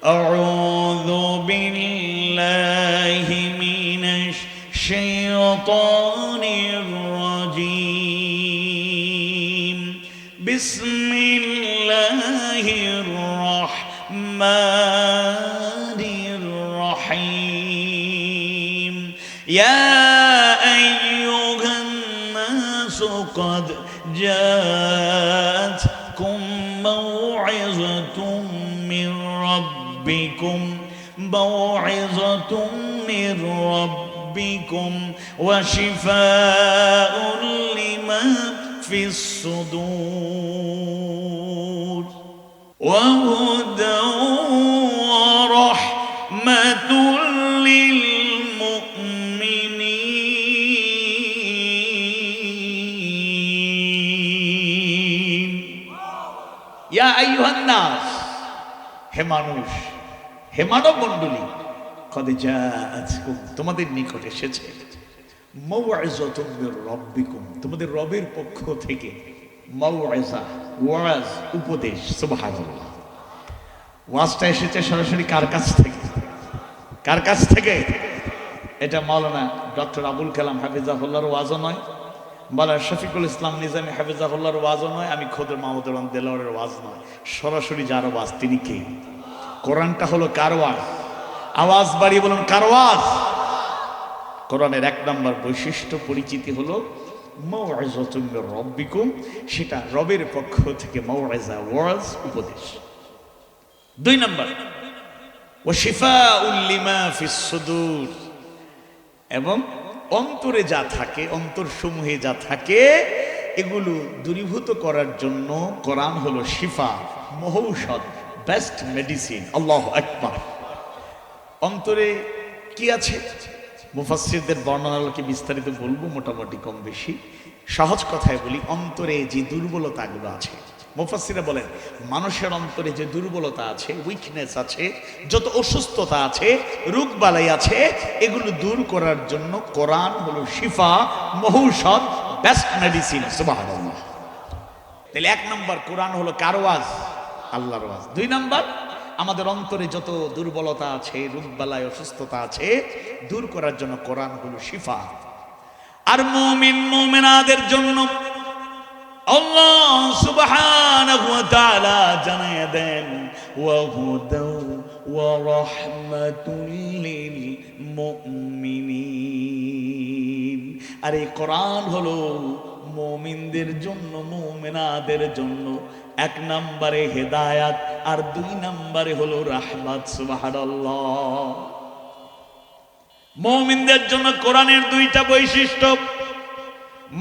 أعوذ بالله من الشيطان الرجيم بسم الله الرحمن الرحيم يا أيها الناس قد جاءتكم موعظة من ربكم وشفاء لما في الصدور وهدى ورحمة للمؤمنين يا أيها الناس হে মানুষ, হে মানব মণ্ডলী, কদ জাআতকুম তোমাদের নিকট এসেছে মাউইযাতুম মির রাব্বিকুম তোমাদের রবের পক্ষ থেকে মাউইযা ওয়াজ উপদেশ। সুবহানাল্লাহ। ওয়াজটা এসেছে সরাসরি কার কাছ থেকে? কার কাছ থেকে? এটা মাওলানা ডক্টর আবুল কালাম হাফিজাহুল্লাহর ওয়াজও নয়, মাওলানা শফিকুল ইসলাম নিজামী হাফিজাহুল্লাহর ওয়াজও নয়, আমি খোদ মাহমুদুর রহমান দেলোয়ারের ওয়াজ নয়। সরাসরি যার ওয়াজ তিনি কে? কোরআনটা হলো কার ওয়াজ? আওয়াজ বাড়িয়ে বলুন কার ওয়াজ? কোরআনের এক নম্বর বৈশিষ্ট্য পরিচিতি হলো মাউইযাতুম মির রাব্বিকুম, সেটা রবের পক্ষ থেকে মাউইযা ওয়াজ উপদেশ। দুই নম্বর ওয়া শিফাউল লিমা ফিস সুদূর, এবং অন্তরে যা থাকে, অন্তরসমূহে যা থাকে এগুলো দূরীভূত করার জন্য কোরআন হলো শিফা, মহৌষধ, বেস্ট মেডিসিন। আল্লাহু আকবার। অন্তরে কি আছে? মুফাসসিরদের বর্ণনাকে বিস্তারিত বলবো, মোটামুটি কম বেশি সহজ কথায় বলি। অন্তরে যে দুর্বলতাগুলো আছে, মুফাসসিররা বলেন মানুষের অন্তরে যে দুর্বলতা আছে, উইকনেস আছে, যত অসুস্থতা আছে, রোগবালাই আছে, এগুলো দূর করার জন্য কোরআন হলো শিফা, মহৌষধ, বেস্ট মেডিসিন। সুবহানাল্লাহ। তাহলে এক নম্বর কোরআন হলো কার ওয়াজ? আল্লাহর ওয়াজ। দুই নম্বর আমাদের অন্তরে যত দুর্বলতা আছে, রোগবালাই, অসুস্থতা আছে, দূর করার জন্য কোরআন হলো শিফা। আর মুমিন মুমিনাদের জন্য আল্লাহ সুবহানাহু ওয়া তাআলা জানিয়ে দেন ওয়া হুদাও ওয়া রাহমাতুল লিল মুমিনিন। আর এই কোরআন হলো মুমিনদের জন্য, মুমিনাদের জন্য এক নম্বরে হেদায়াত, আর দুই নম্বরে হলো রাহমাত। সুবহানাল্লাহ। মুমিনদের জন্য কোরআনের দুইটা বৈশিষ্ট্য।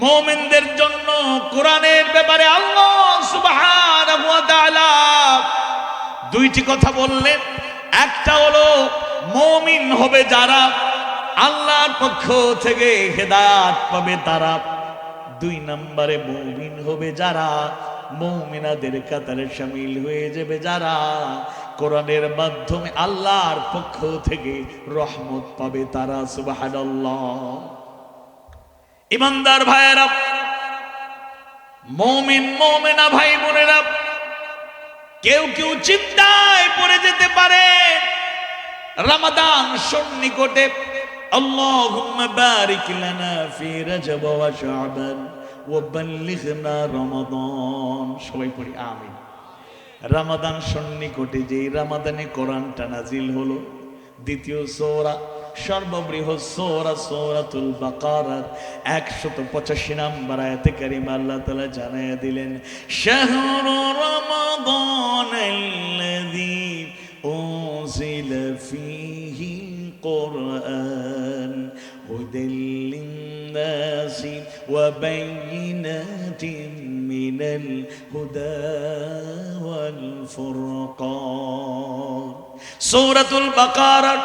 মুমিনদের জন্য কোরআনের ব্যাপারে আল্লাহ সুবহানাহু ওয়া তাআলা দুইটি কথা বললেন। একটা হলো মুমিন হবে যারা, আল্লাহর পক্ষ থেকে হেদায়েত পাবে তারা। দুই নম্বরে মুমিন হবে যারা, মুমিনাদের কাতারে শামিল হয়ে যাবে যারা কোরআনের মাধ্যমে আল্লাহর পক্ষ থেকে রহমত পাবে তারা। সুবহানাল্লাহ। ইমানদার ভাইয়েরা, মুমিন মুমিনা ভাই বোনেরা, কেউ কেউ চিন্তায় পড়ে যেতে পারে রমাদান সন্নিকটে। আল্লাহুম্মা বারিক লানা ফি রজব ওয়া শাবান ওয়া বাল্লিগনা রমাদান। সবাই পড়ি আমিন। রমাদান সন্নিকটে, যে রমাদানে কোরআনটা নাজিল হলো, দ্বিতীয় সূরা, সর্ববৃহৎ সূরা সূরাতুল বাকারার 185 নম্বর আয়াতে কারিমা আল্লাহ তাআলা জানিয়ে দিলেন শাহরু রমাদানাল্লাযী উনজিলা ফীহিল কুরআন হুদাল লিন-নাসি ওয়া বাইয়িনাতিন মিনাল হুদা ওয়াল ফুরকান। সূরাতুল বাকারার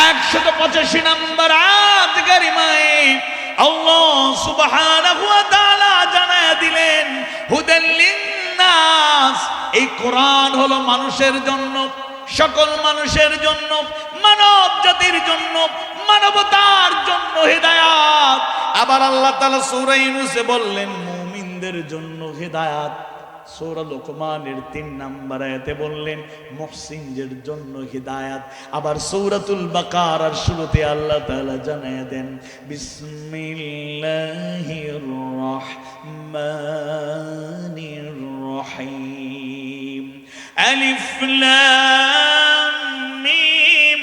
185 নম্বর আয়াত কারিমায়ে আল্লাহ সুবহানাহু ওয়া তাআলা জানায়া দিলেন হুদাল লিন-নাস, এই কোরআন হলো মানুষের জন্য, সকল মানুষের জন্য, মানব জাতির জন্য, মানবতার জন্য হেদায়াত। আবার আল্লাহ তাআলা সূরা ইউনূসে বললেন মুমিনদের জন্য হেদায়াত। সূরা লোকমানের ৩ নম্বর আয়াতে বললেন মুহসিনদের জন্য হিদায়াত। আবার সূরাতুল বাকারার শুরুতে আল্লাহ তাআলা জানায় দেন বিসমিল্লাহির রহমানির রহিম আলিফ লাম মিম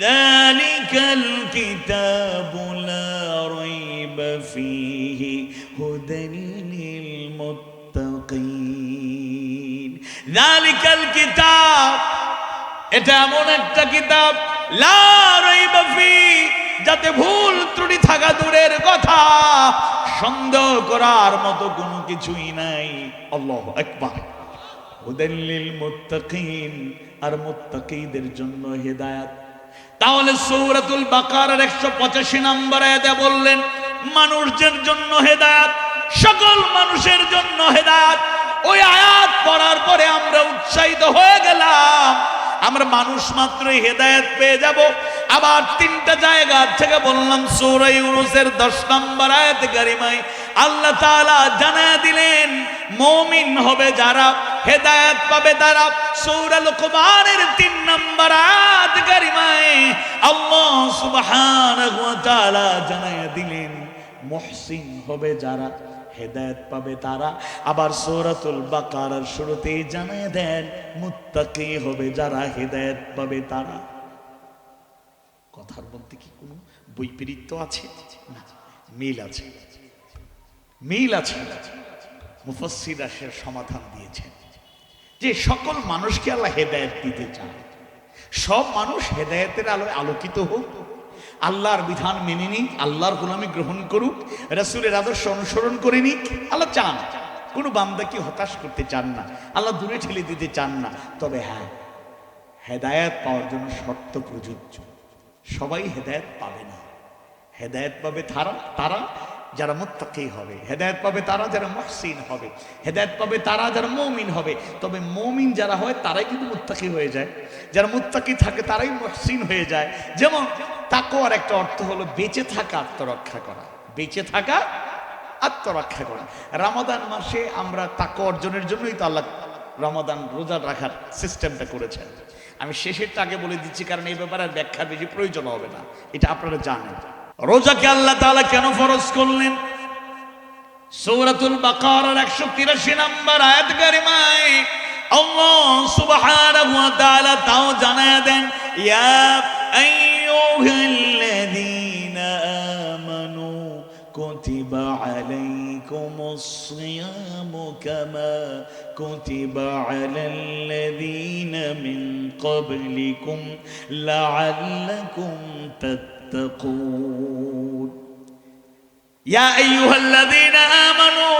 যালিকাল কিতাবু লা রাইবা ফীহি হুদাল লিল মুত্তাকিন। যালিকাল কিতাব, এটা এমন একটা কিতাব লা রাইবা ফীহি, যাতে ভুল ত্রুটি থাকা দূরের কথা, সন্দেহ করার মতো কোনো কিছুই নাই। আল্লাহু আকবার। হুদাল লিল মুত্তাকিন, আর মুত্তাকিদের জন্য হিদায়াত। তাহলে সূরাতুল বাকারার 185 নম্বর আয়াতে বললেন মানুষদের জন্য হেদায়েত, সকল মানুষের জন্য হেদায়েত। ওই আয়াত পড়ার পরে আমরা উৎসাহিত হয়ে গেলাম, আমরা মানুষ মাত্রই হেদায়েত পেয়ে যাব। আবার 3টা জায়গা থেকে বললাম, সূরা ইউনূসের 10 নম্বর আয়াতে কারিমায় আল্লাহ তাআলা জানায় দিলেন মুমিন হবে যারা, হেদায়েত পাবে তারা। সূরা লোকমানের 3 নম্বর আয়াত কারিমায় আল্লাহ সুবহানাহু ওয়া তাআলা জানায় দিলেন মুহসিন হবে যারা, হেদায়েত পাবে তারা। আবার সূরাতুল বাকারার শুরুতেই জানায় দেন মুত্তাকি হবে যারা, হেদায়েত পাবে তারা। কথার মধ্যে কি কোনো বৈপরীত্য আছে? না, মিল আছে, মিল আছে। মুফাসসিররা এর সমাধান দিয়েছেন যে সকল মানুষকে আল্লাহ হেদায়েত দিতে চান। সব মানুষ হেদায়েতের আলোয় আলোকিত হোক, আল্লাহর বিধান মেনে নিক, আল্লাহর গোলামি গ্রহণ করুক, রাসূলের আদর্শ অনুসরণ করে নিক। আল্লাহ চান, কোনো বান্দাকে হতাশ করতে চান না, আল্লাহ দূরে ঠেলে দিতে চান না। তবে হ্যাঁ, হেদায়েত পাওয়ার জন্য শর্ত প্রযোজ্য। সবাই হেদায়েত পাবে না। হেদায়েত পাবে তারা যারা মুত্তাকি হবে, হেদায়েত পাবে তারা যারা মুহসিন হবে, হেদায়েত পাবে তারা যারা মুমিন হবে। তবে মুমিন যারা হয় তারাই কিন্তু মুত্তাকি হয়ে যায়, যারা মুত্তাকি থাকে তারাই মুহসিন হয়ে যায়। যেমন তাকওয়ার একটা অর্থ হলো বেঁচে থাকা, আত্মরক্ষা করা। বেঁচে থাকা, আত্মরক্ষা করা। রমাদান মাসে আমরা তাকওয়া অর্জনের জন্যই তো আল্লাহ রমাদান রোজা রাখার সিস্টেমটা করেছেন। আমি শেষেরটা আগে বলে দিচ্ছি, কারণ এই ব্যাপারে আর ব্যাখ্যার বেশি প্রয়োজন হবে না, এটা আপনারা জানেন। রোজাকে আল্লাহ তাআলা কেন ফরজ করলেন? সূরাতুল বাকারার 183 নম্বর আয়াত কারিমায় আল্লাহ সুবহানাহু ওয়া তাআলা তাও জানায় দেন ইয়া আইয়ুহাল্লাযীনা আমানু কুতিবা আলাইকুমুস সিয়ামু কামা কুতিবা আলাল্লাযীনা মিন ক্বাবলিকুম লাআল্লাকুম তাত্তাকুন। ইয়া আইয়ুহাল্লাযীনা আমানু,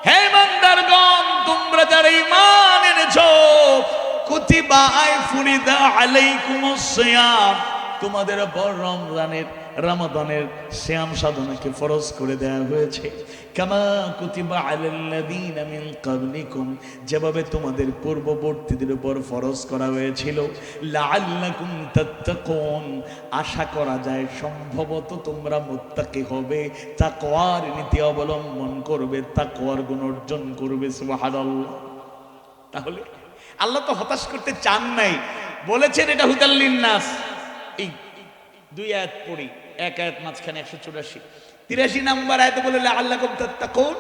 হে ইমানদারগণ, তোমরা যারা ঈমান এনেছো, কুতিবা আই ফুরিদা আলাইকুমুস সিয়াম, তোমাদের উপর রমাদানের সিয়াম সাধনাকে ফরজ করে দেয়া হয়েছে। কামা কুতিবা আলাল্লাযীনা মিন ক্বাবলিকুম, যেভাবে তোমাদের পূর্ববর্তীদের উপর ফরজ করা হয়েছিল। লাআল্লাকুম তাত্তাকুন, আশা করা যায় সম্ভবত তোমরা মুত্তাকি হবে, তাকওয়ার নীতি অবলম্বন করবে, তাকওয়ার গুণ অর্জন করবে। সুবহানাল্লাহ। তাহলে আল্লাহ তো হতাশ করতে চান নাই, বলেছেন এটা হুদাল লিন্নাস। এই 2 আয়াত পড়ি, এক আয়াত মাঝখানে 184, 83 নম্বর আয়াতে বলে লাআল্লাকুম তাত্তাকুন,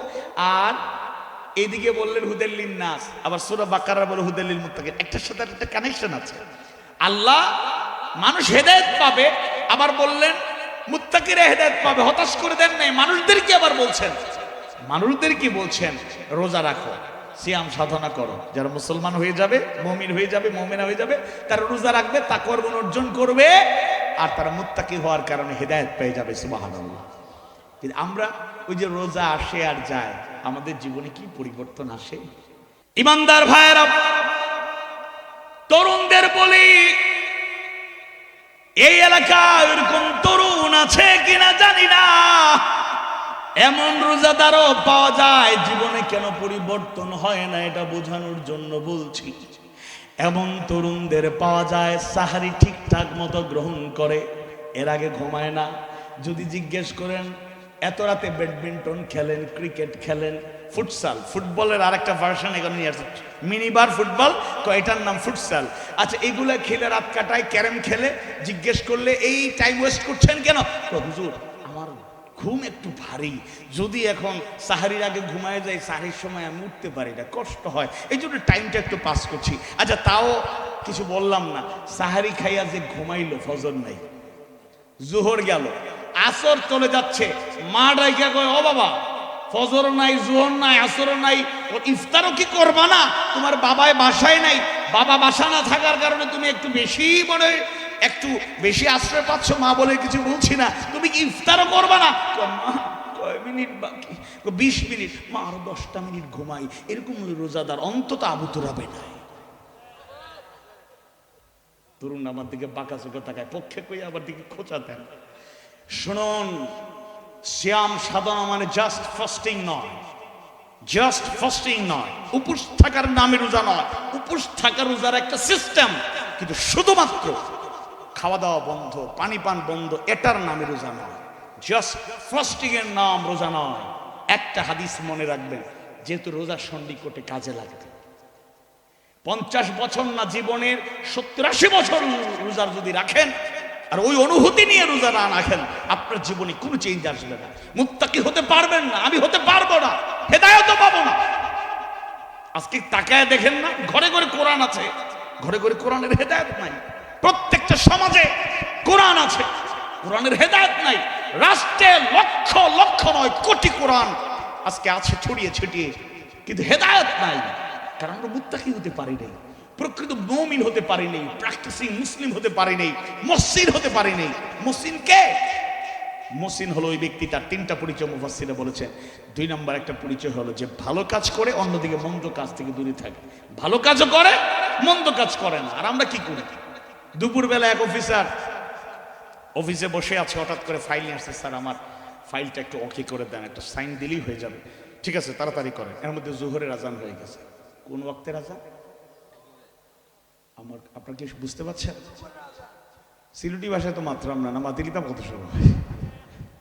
আর এদিকে বললেন হুদাল লিন্নাস। আবার সূরা বাকারা বলে হুদাল লিল মুত্তাকিন। একটার সাথে একটা কানেকশন আছে। আল্লাহ মানুষ হেদায়েত পাবে, আবার বললেন মুত্তাকিরা হেদায়েত পাবে, হতাশ করে দেন নাই। মানুষদেরকে আবার বলছেন, মানুষদেরকে বলছেন রোজা রাখো, সিয়াম সাধনা করো। যারা মুসলমান হয়ে যাবে, মুমিন হয়ে যাবে, মুমিনা হয়ে যাবে, তারা রোজা রাখবে, তাকওয়ার গুণ অর্জন করবে, আর তারা মুত্তাকি হওয়ার কারণে হেদায়েত পেয়ে যাবে। সুবহানাল্লাহ। কিন্তু আমরা ওই যে রোজা আসে আর যায়, আমাদের জীবনে কি পরিবর্তন আসে? ইমানদার ভাইয়েরা, তরুণদের বলি, এই এলাকায় এরকম তরুণ আছে কিনা জানি না, এমন রোজাদারও পাওয়া যায় জীবনে কেন পরিবর্তন হয় না এটা বোঝানোর জন্য বলছি। এমন তরুণদের পাওয়া যায় সাহারি ঠিকঠাক মতো গ্রহণ করে, এর আগে ঘুমায় না। যদি জিজ্ঞেস করেন এত রাতে ব্যাডমিন্টন খেলেন, ক্রিকেট খেলেন, ফুটসাল, ফুটবলের আরেকটা ভার্সন এখানে নিয়ে আসছে, মিনিবার ফুটবল, এটার নাম ফুটসাল। আচ্ছা, এইগুলা খেলে রাত কাটায়, ক্যারেম খেলে। জিজ্ঞেস করলে এই টাইম ওয়েস্ট করছেন কেন? হুজুর আমার ঘুম একটু ভারী, যদি এখন সাহারির আগে ঘুমায় যায়, সাহারির সময় আমি উঠতে পারি না, কষ্ট হয়, এই জন্য টাইমটা একটু পাস করছি। আচ্ছা, তাও কিছু বললাম না। সাহারি খাইয়া যে ঘুমাইলো, ফজর নাই, জোহর গেল, আসর চলে যাচ্ছে, মা ডাইকা কয়, ও বাবা, ফজর নাই, জোহর নাই, আসর নাই, ইফতারও কি করবা না? তোমার বাবায় বাসায় নাই, বাবা বাসা না থাকার কারণে তুমি একটু বেশি একটু বেশি আশ্রয় পাচ্ছ, মা বলে কিছু বলছি না, তুমি কি ইফতারও করবা না? মা কয় মিনিট বাকি, 20 মিনিট, মা আরো 10টা মিনিট ঘুমাই। এরকম রোজাদার অন্তত আবু তুরাবে নাই। তরুণ আমার দিকে বাঁকা চোখে তাকায়, পক্ষে কই আবার দিকে খোঁচা দেন। শুনুন, সিয়াম সাধনা মানে জাস্ট ফাস্টিং নয়, জাস্ট ফাস্টিং নয়, উপোস থাকার নামে রোজা নয়। উপোস থাকার রোজার একটা সিস্টেম, কিন্তু শুধুমাত্র খাওয়া দাওয়া বন্ধ, পানি পান বন্ধ, এটার নামে রোজা নয়। জাস্ট ফাস্টিং এর নাম রোজা নয়। একটা হাদিস মনে রাখবেন, যেহেতু রোজা সন্ধিকটে কাজে লাগবে। 50 বছর না, জীবনের 70-80 বছর রোজার যদি রাখেন আর ওই অনুভূতি নিয়ে রোজা না রাখেন, আপনার জীবনে কোনো চেঞ্জ আসবে না। মুত্তাকি হতে পারবেন না, আমি হতে পারবো না, হেদায়েতও পাবো না। আজকে তাকায় দেখেন না, ঘরে ঘরে কোরআন আছে, ঘরে ঘরে কোরআনের হেদায়েত নাই। প্রত্যেকটা সমাজে কোরআন আছে, কোরআনের হেদায়েত নাই। রাষ্ট্রে লক্ষ লক্ষ নয় কোটি কোরআন আজকে আছে ছড়িয়ে ছিটিয়ে, কিন্তু হেদায়েত নাই। কারণ আমরা মুত্তাকি হতে পারি নাই, প্রকৃত মুমিন হতে পারি নাই, প্র্যাকটিসিং মুসলিম হতে পারি নাই, মুহসিন হতে পারি নাই। মুহসিন কে? মুহসিন হলো ওই ব্যক্তি, তার 3টা পরিচয় মুফাসসিররা বলেছেন। 2 নম্বর একটা পরিচয় হলো যে ভালো কাজ করে, অন্যদিকে মন্দ কাজ থেকে দূরে থাকে। ভালো কাজও করে, মন্দ কাজ করে না। আর আমরা কি করি? দুপুরবেলা এক অফিসার অফিসে বসে আছে, হঠাৎ করে ফাইল নিয়ে আসছে, স্যার আমার ফাইলটা একটু ওকে করে দেন, একটা সাইন দিলেই হয়ে যাবে। ঠিক আছে, তাড়াতাড়ি করেন। এর মধ্যে জোহরের আজান হয়ে গেছে। কোন ওয়াক্তের আজান? আপনার কি বুঝতে পারছেন? সিলেটি ভাষায় তো মাত্র আমরা না মাতিলিতাম কত সময়,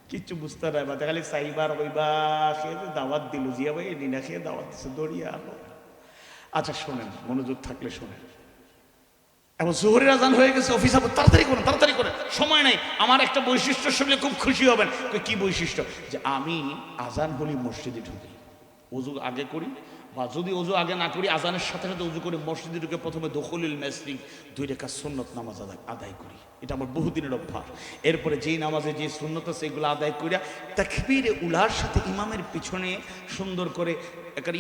কিচ্ছু বুঝতে নাই। বা খালি সাইবার ওইবা খেয়ে দাওয়াত দিল, জিয়া ভাই নিনা খেয়ে দাওয়াত দিচ্ছে, দড়িয়ে আলো। আচ্ছা শোনেন, মনোযোগ থাকলে শোনেন। এখন জোহরের আজান হয়ে গেছে, অফিস আবার তাড়াতাড়ি করেন, তাড়াতাড়ি করেন, সময় নেই। আমার একটা বৈশিষ্ট্য শুনলে খুব খুশি হবেন। কি বৈশিষ্ট্য? যে আমি আজান হলি মসজিদে ঢুকি, ওযু আগে করি, বা যদি ওযু আগে না করি আজানের সাথে সাথে ওযু করে মসজিদে ঢুকে প্রথমে দখলুল মাসজিদ 2 রাকাত সুন্নত নামাজ আদায় করি। এটা আমার বহুদিনের অভ্যাস। এরপরে যেই নামাজে যে সুন্নত আছে এগুলো আদায় করিয়া তাকবীরে উলার সাথে ইমামের পিছনে সুন্দর করে,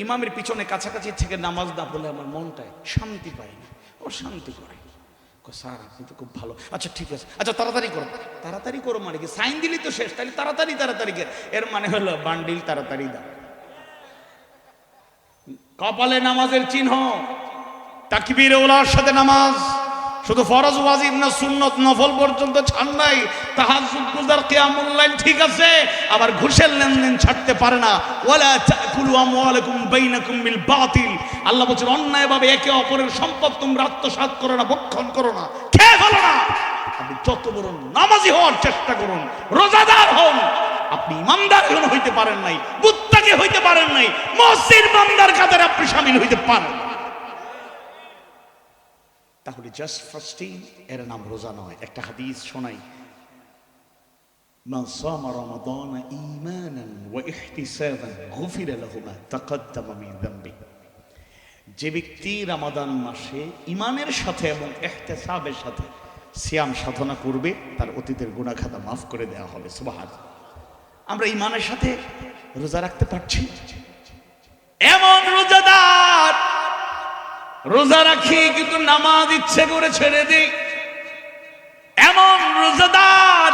ইমামের পিছনে কাছাকাছি থেকে নামাজ না পড়লে আমার মনটায় শান্তি পায় না, অশান্তি করে। স্যার আপনি তো খুব ভালো, আচ্ছা ঠিক আছে, আচ্ছা তাড়াতাড়ি করো। তাড়াতাড়ি করো মানে কি? সাইন দিলি তো শেষ, তাহলে তাড়াতাড়ি তাড়াতাড়ি এর মানে হলো বান্ডিল তাড়াতাড়ি দাও। কপালে নামাজের চিহ্ন তাকবীরে উলার সাথে নামাজ, শুধু ফরজ ওয়াজিব না, সুন্নত নফল পর্যন্ত ছাড় নাই। তাহাজ্জুদ গুজার, কিয়ামুল লাইল ঠিক আছে, আবার ঘুষের লেনদেন ছাড়তে পারে না। ওয়ালা তাকুলু আমওয়ালাকুম বাইনাকুম বিল বাতিল, আল্লাহ বলেন অন্যায়ভাবে একে অপরের সম্পদ তোমরা আত্মসাৎ করো না, ভক্ষণ করো না, খেয়ে ফেলো না। আপনি যত বড় নামাজি হওয়ার চেষ্টা করুন, রোজাদার হন, আপনি ইমানদার হইতে পারেন নাই, মুত্তাকি হইতে পারেন নাই, মুহসিন বান্দার কাতারে আপনি শামিল হইতে পারেন। তাহলে জাস্ট ফাস্টিং এর নাম রোজা নয়। একটা হাদিস শোনাই, মান সামা রমাদান ঈমানান ওয়া ইহতিসাবান গুফিরা লাহু মা তাকদ্দামা মিন যামবি। যে ব্যক্তি রমাদান মাসে ঈমানের সাথে এবং ইহতিসাবের সাথে সিয়াম সাধনা করবে, তার অতীতের গুনাহ খাতা মাফ করে দেওয়া হবে। সুবহানাল্লাহ। আমরা ঈমানের সাথে রোজা রাখতে পারছি? এমন রোজাদার রোজা রাখি কিন্তু নামাজ ইচ্ছে করে ছেড়ে দিই, এমন রোজাদার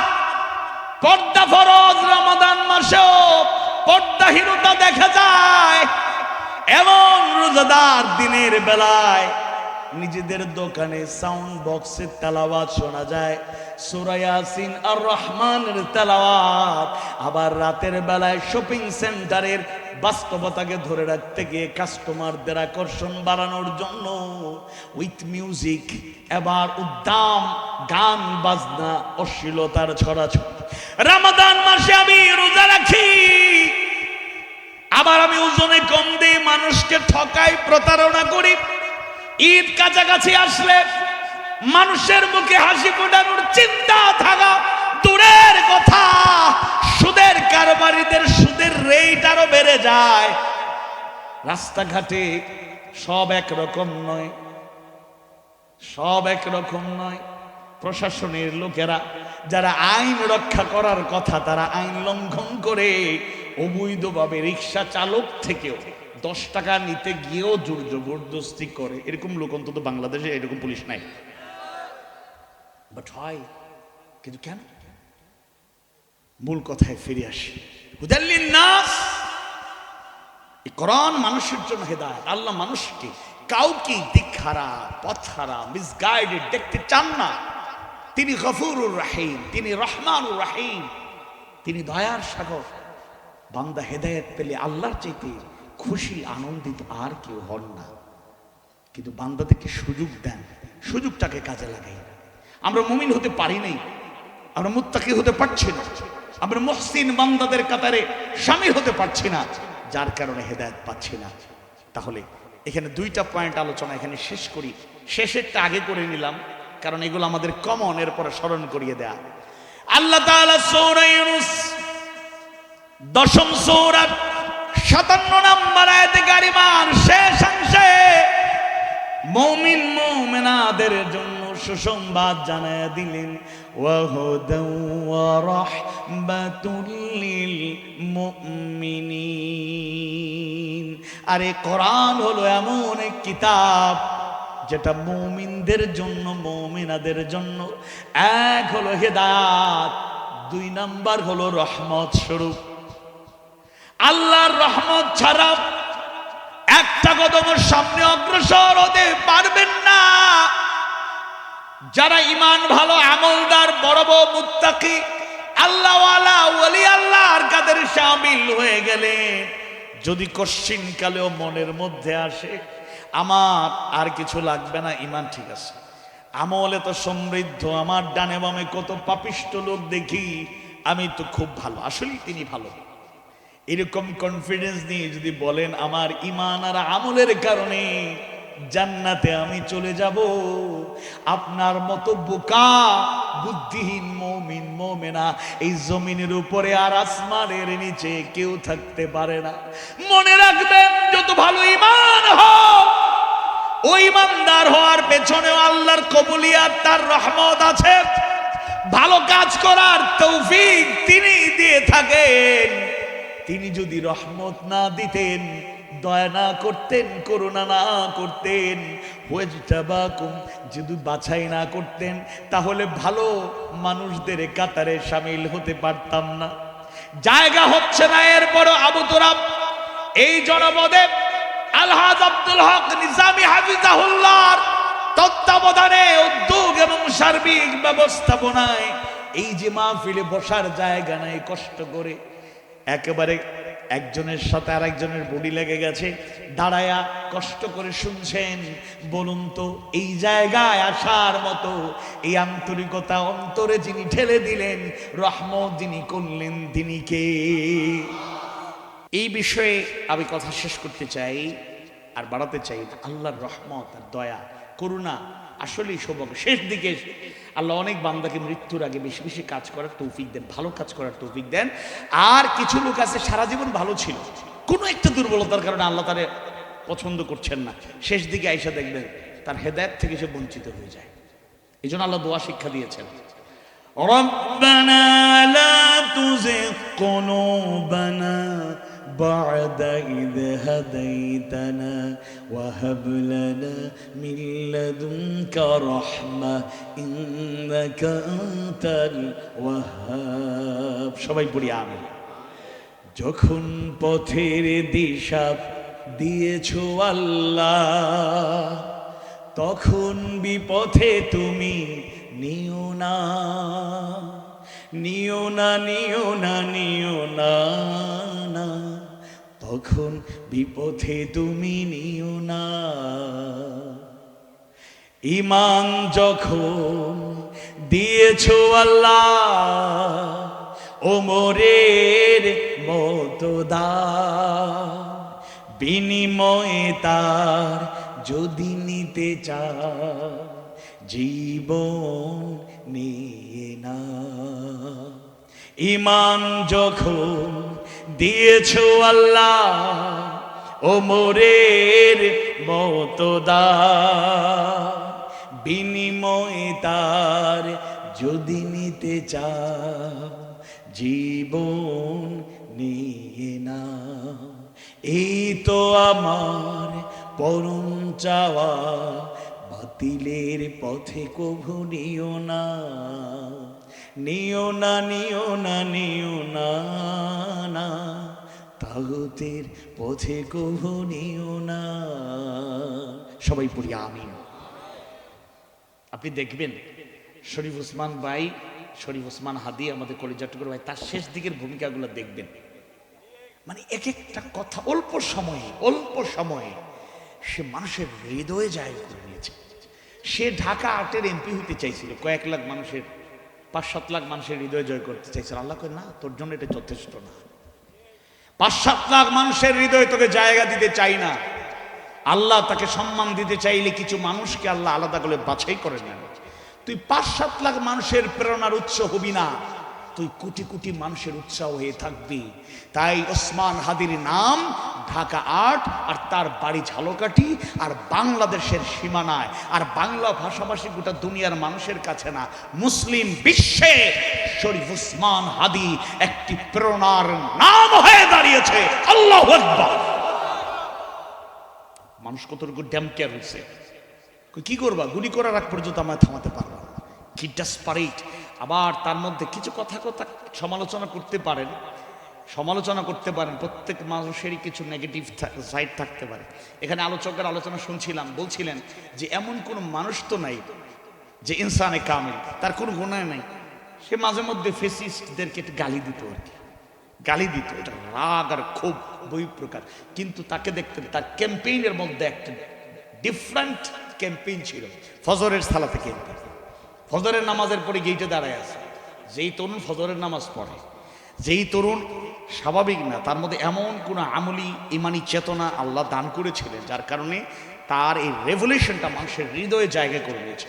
পর্দা ফরজ রমাদান মাসেও পর্দাহীনতা দেখা যায়, এমন রোজাদার দিনের বেলায় নিজেদের দোকানে সাউন্ড বক্সের তেলাওয়াত শোনা যায়, সূরা ইয়াসিন আর রহমানের তেলাওয়াত, আবার রাতের বেলায় শপিং সেন্টারের বাস্তবতাকে ধরে রাখতে গিয়ে কাস্টমারদের আকর্ষণ বাড়ানোর জন্য উইথ মিউজিক এবার উদ্দাম গান বাজনা অশ্লীলতার ছড়াছড়ি। রমাদান মাসে আমি রোজা রাখি, আবার আমি ওজনে কম দিয়ে মানুষকে ঠকাই, প্রতারণা করি। ঈদ কাছাকাছি আসলে মানুষের মুখে হাসি ফোটানোর চিন্তা থাকা দূরের কথা, সুদের কারবারিদের সুদের রেট আরো বেড়ে যায়। রাস্তাঘাটে সব একরকম নয়, সব একরকম নয়। প্রশাসনের লোকেরা যারা আইন রক্ষা করার কথা, তারা আইন লঙ্ঘন করে অবৈধভাবে রিক্সা চালক থেকেও 10 টাকা নিতে গিয়েও জোর জবরদস্তি করে। এরকম লোক অন্তত বাংলাদেশে এরকম পুলিশ নাই, বাট হয়। কিন্তু কেন? মূল কথায় ফিরে আসি। হুদাল্লিন নাস, এই কোরআন মানুষের জন্য হেদায়েত। আল্লাহ মানুষকে কাউকে দিকহারা, পথহারা, মিসগাইডেড দেখতে চান না। তিনি গফুরুর রহিম, তিনি রহমানুর রহিম, তিনি দয়ার সাগর। বান্দা হেদায়েত পেলে আল্লাহর চাইতে খুশি আনন্দিত আর কেউ হন না। কিন্তু বান্দাদেরকে সুযোগ দেন, সুযোগটাকে কাজে লাগাই। আমরা মুমিন হতে পারি নাই, আমরা মুত্তাকি হতে পারছি না, আমরা মুহসিন বান্দাদের কাতারে শামিল হতে পারছি না, যার কারণে হেদায়েত পাচ্ছি না। তাহলে এখানে 2টা পয়েন্ট আলোচনা এখানে শেষ করি। শেষেরটা আগে করে নিলাম কারণ এগুলো আমাদের কমন, এরপরে স্মরণ করিয়ে দেয়া। আল্লাহ তাআলা সূরা ইউনূস 10ম সূরা 57 নম্বর আয়াতে কারিমার শেষ অংশে মুমিন মুমিনাদের জন্য সুসংবাদ জানায় দিলেন, ওয়া হুদাও ওয়া রাহমাতুল লিল মুমিনিন। আরে কোরআন হলো এমন এক কিতাব যেটা মুমিনদের জন্য, মুমিনাদের জন্য এক হলো হেদায়েত, 2 নাম্বার হলো রহমত স্বরূপ। আল্লাহর রহমত ছাড়া একটা কদমের সামনে অগ্রসর হতে পারবেন না। যারা ঈমান ভালো, আমলদার, বড় বড় মুত্তাকি, আল্লাহওয়ালা, ওলি আল্লাহর কাদের শামিল হয়ে গেলে যদি কশ্চিন কালেও মনের মধ্যে আসে আমার আর কিছু লাগবে না, ঈমান ঠিক আছে, আমলে তো সমৃদ্ধ, আমার ডানে বামে কত পাপিষ্ট লোক দেখি, আমি তো খুব ভালো, আসলেই তিনি ভালো, এরকম কনফিডেন্স নিয়ে যদি বলেন আমার ঈমান আর আমলের কারণে জান্নাতে আমি চলে যাব, আপনার মতো বোকা বুদ্ধিহীন মুমিন মুমিনা এই জমিনের উপরে আর আসমানের নিচে কেউ থাকতে পারে না। মনে রাখবেন, যত ভালো ঈমান হোক, ওই ঈমানদার হওয়ার পেছনেও আল্লাহর কবুলিয়াত, তার রহমত আছে। ভালো কাজ করার তৌফিক তিনি দিয়ে থাকেন। তিনি যদি রহমত না দিতেন, দয়া না করতেন, করুণা না করতেন, যদি বাছাই না করতেন, তাহলে ভালো মানুষদের কাতারে শামিল হতে পারতাম না। জায়গা হচ্ছে না। এরপরও আবু তুরাব এই জনপদে আলহাজ আব্দুল হক নিজামী হাফিজাহুল্লাহর তত্ত্বাবধানে, উদ্যোগ এবং সার্বিক ব্যবস্থাপনায় এই যে মাহফিলে বসার জায়গা নাই, কষ্ট করে একেবারে একজনের সাথে আরেকজনের বডি লেগে গেছে, দাঁড়ায়া কষ্ট করে শুনছেন। বলুন তো, এই জায়গায় আসার মতো এই আন্তরিকতা অন্তরে যিনি ঠেলে দিলেন, রহমত যিনি করলেন, তিনি কে? এই বিষয়ে আমি কথা শেষ করতে চাই, আর বাড়াতে চাই না। আল্লাহর রহমত আর দয়া, করুণা আসলেই সৌভাগ্য। শেষ দিকে আল্লাহ অনেক বান্দাকে মৃত্যুর আগে বেশি বেশি কাজ করার তৌফিক দেন, ভালো কাজ করার তৌফিক দেন। আর কিছু লোক আছে সারা জীবন ভালো ছিল, কোনো একটা দুর্বলতার কারণে আল্লাহ তারে পছন্দ করছেন না, শেষ দিকে আইসা দেখবেন তার হেদায়েত থেকে সে বঞ্চিত হয়ে যায়। এই জন্য আল্লাহ দোয়া শিক্ষা দিয়েছেন, রব্বানা লা তুযিগ কুলুবানা بعد إذ هديتنا وهب لنا من لدنك رحمة إنك أنت الوهاب। সবাই পড়ি আমিন। যখন পথের দিশা দিয়েছো আল্লাহ, তখন বিপথে তুমি নিও না, নিও না, নিও না, নিও না, না, তখন বিপথে তুমি নিও না। ঈমান যখন দিয়েছো আল্লাহ, ওমরের মতো দাও, বিনিময়ে তার যদি নিতে চাও, জীবন নিয়ে না। ঈমান যখন দিয়েছো আল্লাহ, ওমরের মতো দাও, বিনিময়ে তার যদি নিতে চাও, জীবন নিয়ে না। এই তো আমার পরম চাওয়া, বাতিলের পথে কভু নিও না, নিও না, নিও না, নিও না, না, তাগুতের পথে কভু নিও না। সবাই পড়ি আমিন। আপনি দেখবেন শরীফ ওসমান ভাই, শরীফ ওসমান হাদি, আমাদের কলিজা টুকরো ভাই, তার শেষ দিকের ভূমিকাগুলো দেখবেন, মানে এক একটা কথা অল্প সময়ে সে মানুষের হৃদয়ে জায়গা করে নিয়েছে। সে ঢাকা 8-এর এমপি হইতে চাইছিল, কয়েক লাখ মানুষের, 5-7 লাখ মানুষের হৃদয় জয় করতে চাইছিল। আল্লাহ কয় না, তোর জন্য এটা যথেষ্ট না। 5-7 লাখ মানুষের হৃদয় তোকে জায়গা দিতে চাই না। আল্লাহ তাকে সম্মান দিতে চাইলে কিছু মানুষকে আল্লাহ আলাদা করে বাছাই করে নেন। তুই 5-7 লাখ মানুষের প্রেরণার উৎস হবি না, তুই কোটি কোটি মানুষের উৎসাহ হয়ে থাকবি। তাই ওসমান হাদির নাম ঢাকা 8, আর তার বাড়ি ঝালকাঠি, আর বাংলাদেশের সীমানায়, আর বাংলা ভাষাভাষী গোটা দুনিয়ার মানুষের কাছে না, মুসলিম বিশ্বে শরীফ ওসমান হাদি একটি প্রেরণার নাম হয়ে দাঁড়িয়েছে। আল্লাহু আকবার। মানুষ কতটুকু ড্যামকেয়ার হয়েছে, কি করবা, গুলি করার আগ পর্যন্ত আমায় থামাতে পারবা না, কি ডেসপারেট। আবার তার মধ্যে কিছু কথা সমালোচনা করতে পারেন, প্রত্যেক মানুষেরই কিছু নেগেটিভ সাইড থাকতে পারে। এখানে আলোচকের আলোচনা শুনছিলাম, বলছিলেন যে এমন কোনো মানুষ তো নাই যে ইনসানে কামিল, তার কোনো গুনাহ নাই। সে মাঝে মধ্যে ফেসিস্টদেরকে গালি দিত, আর কি গালি দিত, এটা রাগ আর ক্ষোভ বই প্রকার। কিন্তু তাকে দেখতেন, তার ক্যাম্পেইনের মধ্যে একটা ডিফারেন্ট ক্যাম্পেইন ছিল। ফজরের সালাতে ক্যাম্পেইন, ফজরের নামাজের পরে গেইটে দাঁড়ায় আছে। যেই তরুণ ফজরের নামাজ পড়ে, যেই তরুণ স্বাভাবিক না, তার মধ্যে এমন কোন আমলি ইমানি চেতনা আল্লাহ দান করেছিলেন, যার কারণে তার এই রেভলিউশনটা মানুষের হৃদয়ে জায়গা করে নিয়েছে।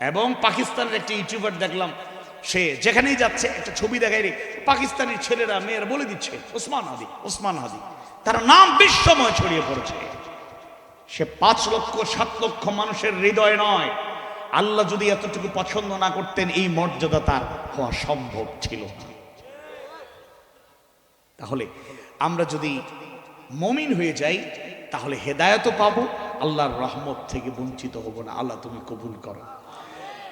এবং পাকিস্তানের একটি ইউটিউবার দেখলাম, সে যেখানেই যাচ্ছে একটা ছবি দেখায়, রে পাকিস্তানি ছেলেরা মেয়েরা বলে দিচ্ছে ওসমান হাদি, ওসমান হাদি, তার নাম বিশ্বময় ছড়িয়ে পড়েছে। সে 5-7 লক্ষ মানুষের হৃদয় নয়। আল্লাহ যদি এতটুকু পছন্দ না করতেন, এই মর্যাদা তার হওয়া সম্ভব ছিল না। তাহলে আমরা যদি মুমিন হয়ে যাই, তাহলে হেদায়েতও পাবো, আল্লাহর রহমত থেকে বঞ্চিত হব না। আল্লাহ তুমি কবুল করো।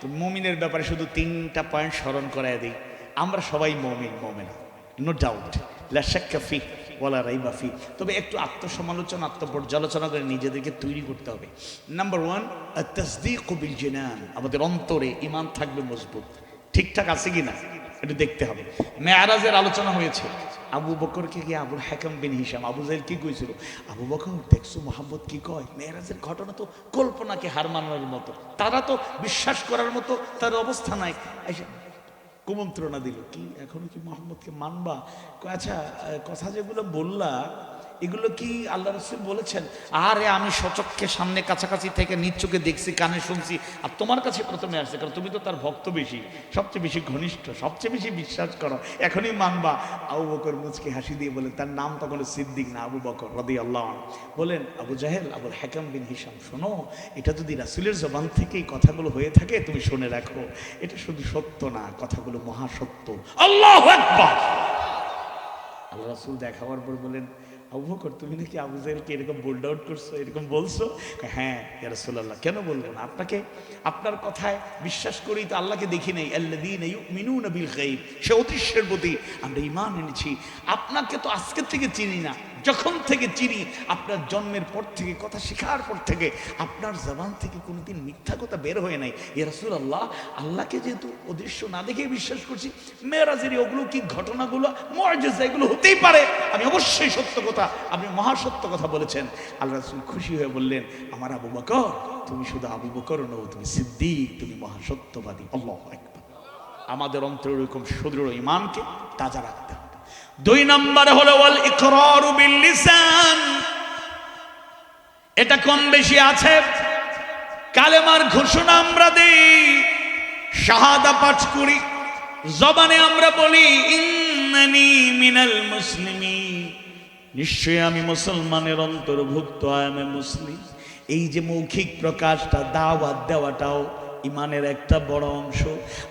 তো মুমিনের ব্যাপারে শুধু 3টা পয়েন্ট স্মরণ করায় দিই। আমরা সবাই মুমিন, নো ডাউট, লা শাক্কা ফি ওয়ালা রাইবা ফি। তবে একটু আত্মসমালোচনা, আত্মপর্যালোচনা করে নিজেদেরকে তৈরি করতে হবে। নাম্বার 1, আত-তাসদীকু বিল জিনান, আমাদের অন্তরে ঈমান থাকবে মজবুত। ঠিকঠাক আছে কিনা একটু দেখতে হবে। মেরাজের আলোচনা হয়েছে, আবু বকরকে গিয়ে আবুল হাকাম বিন হিশাম, আবু জাহেল কি কইছিল, আবু বকর দেখছো মুহাম্মদ কি কয়। মেরাজের ঘটনা তো কল্পনাকে হার মানানোর মতো, তারা তো বিশ্বাস করার মতো তার অবস্থা নাই। কুমন্ত্রণা দিল, কি এখনো কি মুহাম্মদকে মানবা? আচ্ছা, কথা যেগুলো বললা এগুলো কি আল্লাহ রাসূল বলেছেন? আরে আমি সচক্ষে সামনে কাছাকাছি থেকে নিজ চোখে দেখছি, কানে শুনছি, আর তোমার কাছে প্রথমে আসছে, কারণ তুমি তো তার ভক্ত বেশি, সবচেয়ে বেশি ঘনিষ্ঠ, সবচেয়ে বেশি বিশ্বাস করো, এখনই মানবা। আবু বকর মুচকি হাসি দিয়ে বলেন, তার নাম তখন সিদ্দিক না, আবু বকর রাদিয়াল্লাহু আনহু। বলেন, আবু জাহেল, আবুল হাকাম বিন হিশাম, শোনো, এটা যদি রাসূলের জবান থেকে এই কথাগুলো হয়ে থাকে, তুমি শুনে রাখো, এটা শুধু সত্য না, কথাগুলো মহাসত্য। আল্লাহু আকবার। আল্লাহ রাসূল দেখাবার পর বলেন, আবু বকর, তুমি নাকি আবু জাহেলকে এরকম বোল্ড আউট করছো, এরকম বলছো? হ্যাঁ ইয়া রাসূলুল্লাহ। কেন বলবেন? আপনাকে, আপনার কথায় বিশ্বাস করি তো আল্লাহকে দেখি নাই। আল্লাযীনা ইউমিনুনা বিল গায়ব, সে অদৃশ্যের প্রতি আমরা ঈমান এনেছি। আপনাকে তো আজকে থেকে চিনি না, যখন থেকে চিনি, আপনার জন্মের পর থেকে, কথা শেখার পর থেকে আপনার জবান থেকে কোনোদিন মিথ্যা কথা বের হয় নাই। ইয়া রাসূলুল্লাহ, আল্লাহকে যেহেতু অদৃশ্য না দেখে বিশ্বাস করছি, মেরাজের ওগুলো কি ঘটনাগুলো, মুআজিজা, এগুলো হতেই পারে, আমি অবশ্যই সত্য কথা, আপনি মহাসত্য কথা বলেছেন। আল্লাহ রাসূল খুশি হয়ে বললেন, আমার আবু বকর, তুমি শুধু আবু বকর নও, তুমি সিদ্দিক, তুমি মহাসত্যবাদী। আল্লাহু আকবার। আমাদের অন্তরে এরকম সুদৃঢ় ঈমানকে তাজা রাখতে হবে। দুই নম্বর হলো ওয়াল ইকরারু বিল লিসান, এটা কম বেশি আছে। কালেমার ঘোষণা আমরা দেই, শাহাদা পাঠ করি, জবানে আমরা বলি ইন্নানি মিনাল মুসলিমিন, নিশ্চয়ই আমি মুসলমানের অন্তর্ভুক্ত, আই এম এ মুসলিম। এই যে মৌখিক প্রকাশটা, দাওয়াত দেওয়াটাও ইমানের একটা বড় অংশ।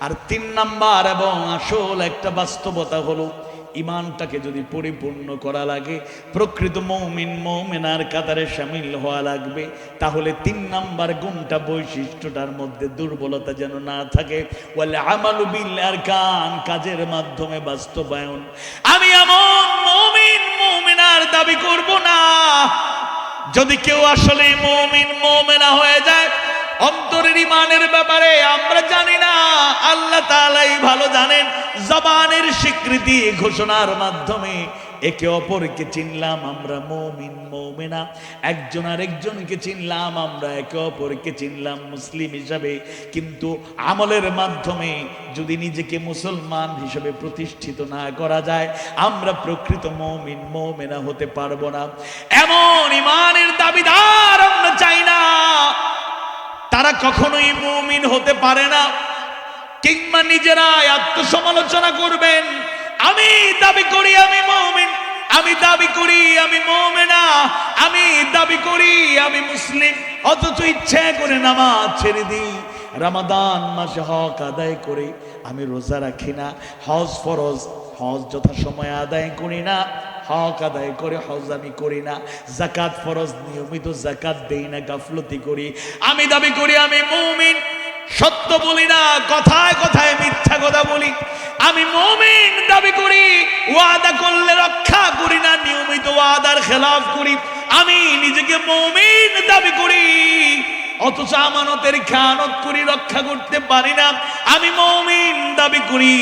আর তিন নাম্বার এবং আসল একটা বাস্তবতা হলো, ইমানটাকে যদি পরিপূর্ণ করা লাগে, প্রকৃত মুমিন মুমিনার কাতারে শামিল হওয়া লাগবে, তাহলে তিন নাম্বার গুণটা, বৈশিষ্ট্যটার মধ্যে দুর্বলতা যেন না থাকে। ওয়াল আমালু বিল আরকান, কাজের মাধ্যমে বাস্তবায়ন। আমি এমন মুমিন মুমিনার দাবি করব না, যদি কেউ আসলে মুমিন মুমিনা হয়ে যায়, অন্তরের ইমানের ব্যাপারে আমরা জানি না, আল্লাহ তাআলাই ভালো জানেন। জবানের স্বীকৃতি ঘোষণার মাধ্যমে একে অপরকে চিনলাম আমরা মুমিন মুমিনা, একজন আরেকজনকে চিনলাম আমরা, একে অপরকে চিনলাম মুসলিম হিসাবে। কিন্তু আমলের মাধ্যমে যদি নিজেকে মুসলমান হিসেবে প্রতিষ্ঠিত না করা যায়, আমরা প্রকৃত মুমিন মুমিনা হতে পারবো না। এমন ইমানের দাবিদার আমরা চাই না, তারা কখনোই মুমিন হতে পারে না। কিংবা নিজেরাই আত্মসমালোচনা করবেন, আমি দাবি করি আমি মুমিন, আমি দাবি করি আমি মুমিনা, আমি দাবি করি আমি মুসলিম, অথচ ইচ্ছে করে নামাজ ছেড়ে দিই, রমাদান মাসে হক আদায় করে আমি রোজা রাখি না, হজ ফরজ হজ যথাসময়ে আদায় করি না, হক আদায় করে হজ আমি করি না, যাকাত ফরজ নিয়মিত যাকাত দেই না, গাফলতি করি। আমি দাবি করি আমি মুমিন, সত্য বলি না, কথায় কথায় মিথ্যা কথা বলি। আমি মুমিন দাবি করি, ওয়াদা করলে রক্ষা করি না, নিয়মিত ওয়াদার খেলাফ করি। আমি নিজেকে মুমিন দাবি করি, অথচ আমানতের খেয়ানত করি, রক্ষা করতে পারি না। আমি মুমিন দাবি করি,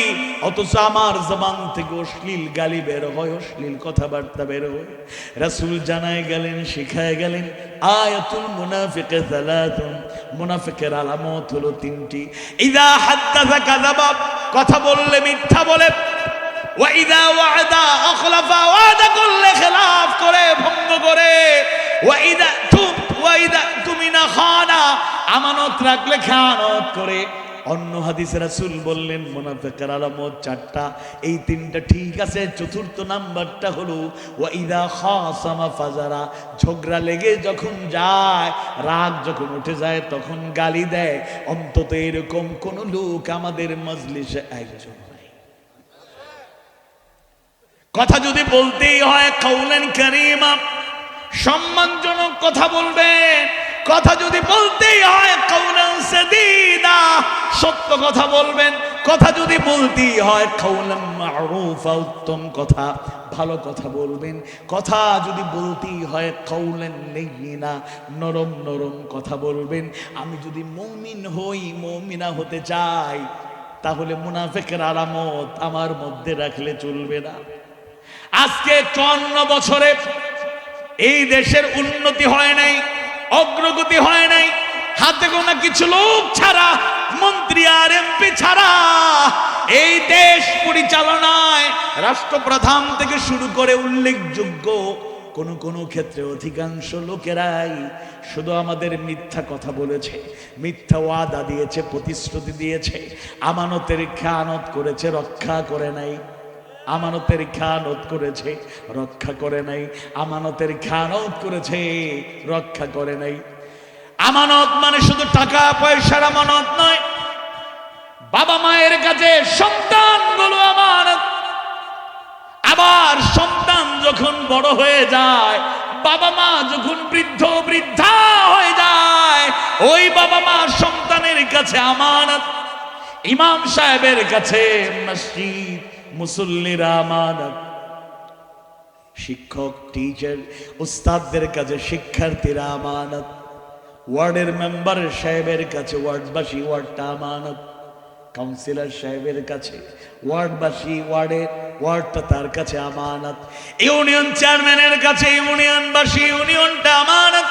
অথচ আমার জবান থেকে অশ্লীল গালি বের হয়, অশ্লীল কথাবার্তা বের হয়। রাসূল জানায় গেলেন, শিখায় গেলেন, আয়াতুল মুনাফিকে সালাতুন, মুনাফিকের আলামত হলো তিনটি। ইযা হাদ্দাসা কাযাবা, কথা বললে মিথ্যা বলে, ওয়া ইযা ওয়া'দা আখলাফা, ওয়াদা করলে খেলাফ করে, ভঙ্গ করে, ওয়া ইযা তুমিনা খানা, আমানত রাখলে খেয়ানত করে। অন্য হাদিসে রাসূল বললেন মুনাফিকের আলামত চারটা, এই তিনটা ঠিক আছে, চতুর্থ নাম্বারটা হলো ওয়া ইযা খাসামা ফাজারা, ঝগড়া লেগে যখন যায়, রাগ যখন উঠে যায়, তখন গালি দেয়। অন্তত এরকম কোন লোক আমাদের মজলিসে একজন নাই। কথা যদি বলতেই হয় কাউলান কারীমা, সম্মানজনক কথা বলবেন। কথা যদি বলতেই হয় কাউলান সাদীদা, সত্য কথা বলবেন। কথা যদি বলতেই হয় কাউলান মা'রুফা, উত্তম কথা, ভালো কথা বলবেন। কথা যদি বলতেই হয় কাউলান লাইয়িনা, নরম নরম কথা বলবেন। আমি যদি মুমিন হই, মুমিনা হতে চাই, তাহলে মুনাফিকের আলামত আমার মধ্যে রাখলে চলবে না। আজকে 54 বছরে এই দেশের উন্নতি হয় নাই, অগ্রগতি হয় নাই, হাতে গোনা কিছু লোক ছাড়া, মন্ত্রী আর এমপি ছাড়া এই দেশ পরিচালনায় রাষ্ট্রপ্রধান থেকে শুরু করে উল্লেখযোগ্য কোন ক্ষেত্রে অধিকাংশ লোকেরাই শুধু আমাদের মিথ্যা কথা বলেছে, মিথ্যা ওয়াদা দিয়েছে, প্রতিশ্রুতি দিয়েছে, আমানতের খেয়ানত করেছে, রক্ষা করে নাই। আমানতের খেয়ানত করেছে, রক্ষা করে নাই। আমানতের খেয়ানত করেছে, রক্ষা করে নাই। আমানত মানে শুধু টাকা পয়সার আমানত নয়, বাবা মায়ের কাছে সন্তানগুলো আমানত। আবার সন্তান যখন বড় হয়ে যায়, বাবা মা যখন বৃদ্ধ বৃদ্ধা হয়ে যায়, ওই বাবা মা সন্তানের কাছে আমানত। ইমাম সাহেবের কাছে মসজিদ, মুসল্লিরা আমানত। শিক্ষক, টিচার, উস্তাদদের কাছে শিক্ষার্থীরা আমানত। ওয়ার্ডের মেম্বার সাহেবের কাছে ওয়ার্ডবাসী, ওয়ার্ডটা আমানত। কাউন্সিলর সাহেবের কাছে ওয়ার্ডবাসী, ওয়ার্ডটা তার কাছে আমানত। ইউনিয়ন চেয়ারম্যানের কাছে ইউনিয়নবাসী, ইউনিয়নটা আমানত।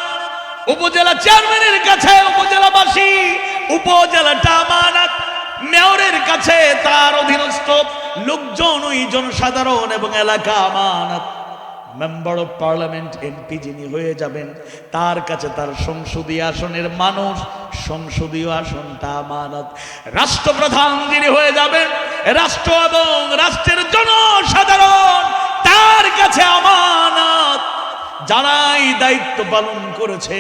উপজেলা চেয়ারম্যানের কাছে উপজেলাবাসী, উপজেলাটা আমানত। মেয়রের কাছে তার অধীনস্থ সমস্ত লোকজন, ওই জনসাধারণ এবং এলাকা আমানত। মেম্বার অফ পার্লামেন্ট এমপি যিনি হয়ে যাবেন, তার কাছে তার সংসদীয় আসনের মানুষ, সংসদীয় আসনটা আমানত। রাষ্ট্রপ্রধান যিনি হয়ে যাবেন, রাষ্ট্র এবং রাষ্ট্রের জনসাধারণ তার কাছে আমানত। যারাই দায়িত্ব পালন করেছে,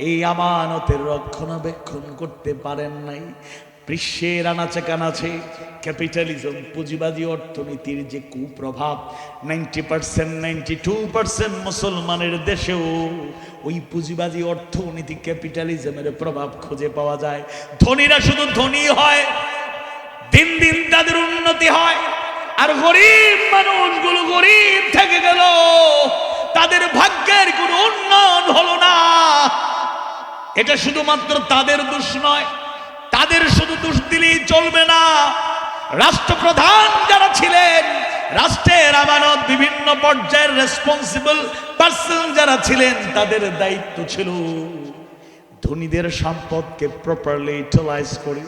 এই আমানতের রক্ষণাবেক্ষণ করতে পারেন নাই, বিশ্বের আনাচে কানাচে ক্যাপিটালিজম, পুঁজিবাদী অর্থনীতির যে কুপ্রভাব, 90% 92% মুসলমানের দেশেও ওই পুঁজিবাদী অর্থনীতি ক্যাপিটালিজমের প্রভাব খুঁজে পাওয়া যায়। ধনীরা শুধু ধনী হয়, দিন দিন তাদের উন্নতি হয়, আর গরিব মানুষগুলো গরিব থেকে গেল, তাদের ভাগ্যের কোনো উন্নয়ন হলো না। এটা শুধুমাত্র তাদের দোষ নয়, তাদের শুধু দোষ দিলেই চলবে না। রাষ্ট্রপ্রধান যারা ছিলেন, রাষ্ট্রের আমানত বিভিন্ন পর্যায়ের রেসপন্সিবল পার্সন যারা ছিলেন, তাদের দায়িত্ব ছিল ধনীদের সম্পদকে প্রপারলি ইউটিলাইজ করে,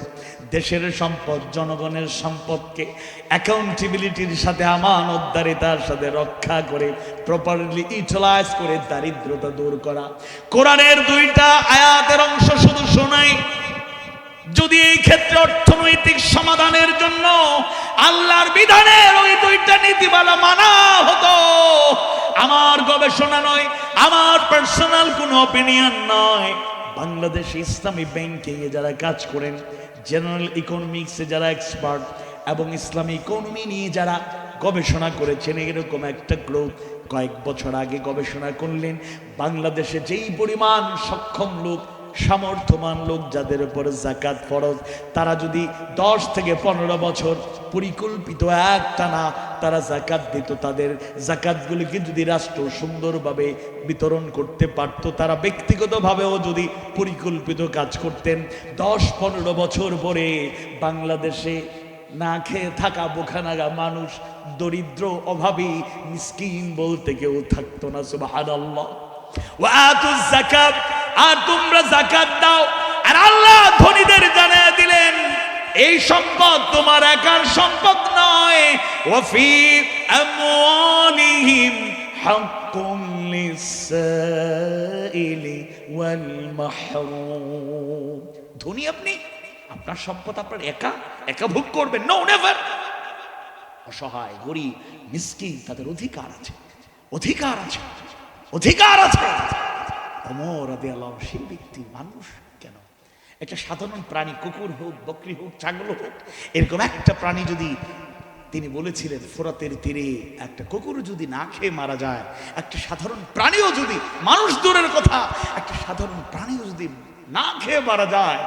দেশের সম্পদ, জনগণের সম্পদকে অ্যাকাউন্টেবিলিটির সাথে, আমানতদারিতার সাথে রক্ষা করে, প্রপারলি ইউটিলাইজ করে দারিদ্রতা দূর করা। কোরআনের 2টা আয়াতের অংশ শুধু শোনাই, যদি এই ক্ষেত্রে অর্থনৈতিক সমাধানের জন্য আল্লাহর বিধানের ওই 2টা নীতিমালা মানা হতো, আমার গবেষণা নয়, আমার পার্সোনাল কোনো অপিনিয়ন নয়, বাংলাদেশ ইসলামী ব্যাংকিং এ যারা কাজ করেন, জেনারেল ইকোনমিক্সে যারা এক্সপার্ট এবং ইসলামী ইকোনমি নিয়ে যারা গবেষণা করেছেন, এরকম একটা গ্রুপ কয়েক বছর আগে গবেষণা করলেন, বাংলাদেশে যেই পরিমাণ সক্ষম লোক, সামর্থ্যবান লোক যাদের উপর যাকাত ফরজ, তারা যদি 10 থেকে 15 বছর পরিকল্পিত একটানা তারা যাকাত দিত, তাদের যাকাতগুলিকে যদি রাষ্ট্র সুন্দরভাবে বিতরণ করতে পারত, তারা ব্যক্তিগতভাবেও যদি পরিকল্পিত কাজ করতেন, 10-15 বছর পরে বাংলাদেশে না খেয়ে থাকা বোখানাগা মানুষ, দরিদ্র, অভাবী, মিসকিন বলতে কেউ থাকতো না। সুবহানাল্লাহ। ওয়াতুজ যাকাত, আর তোমরা যাকাত দাও। আর আল্লাহ ধনীদের জানিয়ে দিলেন, এই সম্পদ তোমার একার সম্পদ নয়, ওয়াফি আমওয়ালিহিম হাক্কুন লিসসাইলি ওয়াল মাহরুম। ধনী আপনি, আপনার সম্পদ আপনার একা ভোগ করবেন? No, never. অসহায়, গরিব, মিসকিন, তাদের অধিকার আছে, অধিকার আছে, অধিকার আছে। ওমর রাদিয়াল্লাহু আনহু সেই ব্যক্তি, মানুষ কেন, একটা সাধারণ প্রাণী, কুকুর হোক, বকরি হোক, ছাগল হোক, এরকম একটা প্রাণী যদি, তিনি বলেছিলেন ফোরাতের তীরে একটা কুকুর যদি না খেয়ে মারা যায়, একটা সাধারণ প্রাণীও যদি, মানুষ দূরের কথা, একটা সাধারণ প্রাণীও যদি না খেয়ে মারা যায়,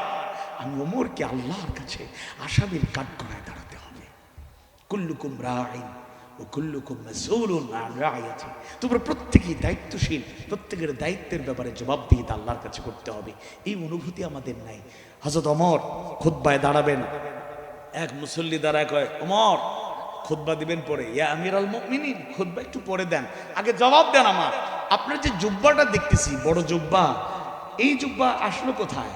আমি ওমরকে আল্লাহর কাছে আসামির কাঠগড়ায় দাঁড়াতে হবে। কুল্লুকুম রাঈন ও কুল্লুকুম মাসউলুন আন রাইয়াতি। তোমরা প্রত্যেকেই দায়িত্বশীল, প্রত্যেকের দায়িত্বের ব্যাপারে জবাবদিহিতা আল্লাহর কাছে করতে হবে। এই অনুভূতি আমাদের নাই। হযরত ওমর খুতবায় দাঁড়াবেন, এক মুসল্লি দাঁড়ায় কয়, ওমর খুতবা দিবেন পরে, ইয়া আমিরাল মুমিনিন, খুতবা একটু পরে দেন, আগে জবাব দেন আমার। আপনার যে জুব্বাটা দেখতেছি, বড় জুব্বা, এই জুব্বা আসলো কোথায়?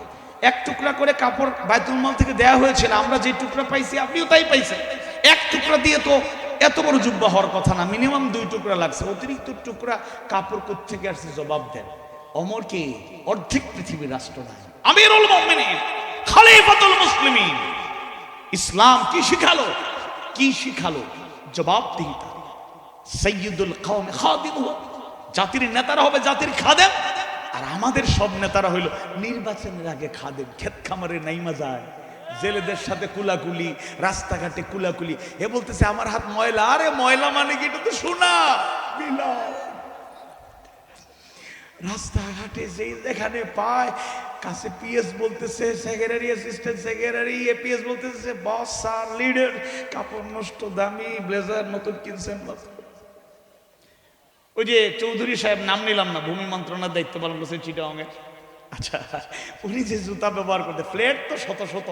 এক টুকরা করে কাপড় বাইতুল মাল থেকে দেয়া হয়েছিল, আমরা যে টুকরা পাইছি আপনিও তাই পাইছেন। এক টুকরা দিয়ে তো এত বড় জুব্বা হওয়ার কথা না, মিনিমাম 2 টুকরা লাগছে, অতিরিক্ত টুকরা কাপড় কোত্থেকে আসছে? জবাব দেন। ওমরকে অর্ধেক পৃথিবীর রাষ্ট্রনায়ক, আমিরুল মুমিনিন, খলিফাতুল মুসলিমিন, ইসলাম কি শিখালো? কি শিখালো? জবাবদিহিতা। সাইয়্যিদুল কওম খাদিমুহু, জাতির নেতারা হবে জাতির খাদেম, আর আমাদের সব নেতারা হইল নির্বাচনের আগে খাদেম। ক্ষেত খামারে নাইমা যায়, জেলেদের সাথে কুলাকুলি, রাস্তাঘাটে কুলাকুলি। এ বলতেছে আমার হাত ময়লা। আরে ময়লা মানে কি? এটা তো সোনা বিলাও। রাস্তাঘাটে যেখানে পায়, কাছে পিএস বলতেছে সেক্রেটারি, অ্যাসিস্ট্যান্ট সেক্রেটারি, এপিএস বলতেছে বস, স্যার, লিডার, কাপড় নষ্ট, দামি ব্লেজার নতুন কিনছেন। ওই যে চৌধুরী সাহেব, নাম নিলাম না, ভূমি মন্ত্রণালয়ের দায়িত্ব পালন করছে চিটাগাংয়ে। আচ্ছা, উনি যে জুতা ব্যবহার করতে, ফ্ল্যাট তো শত শত,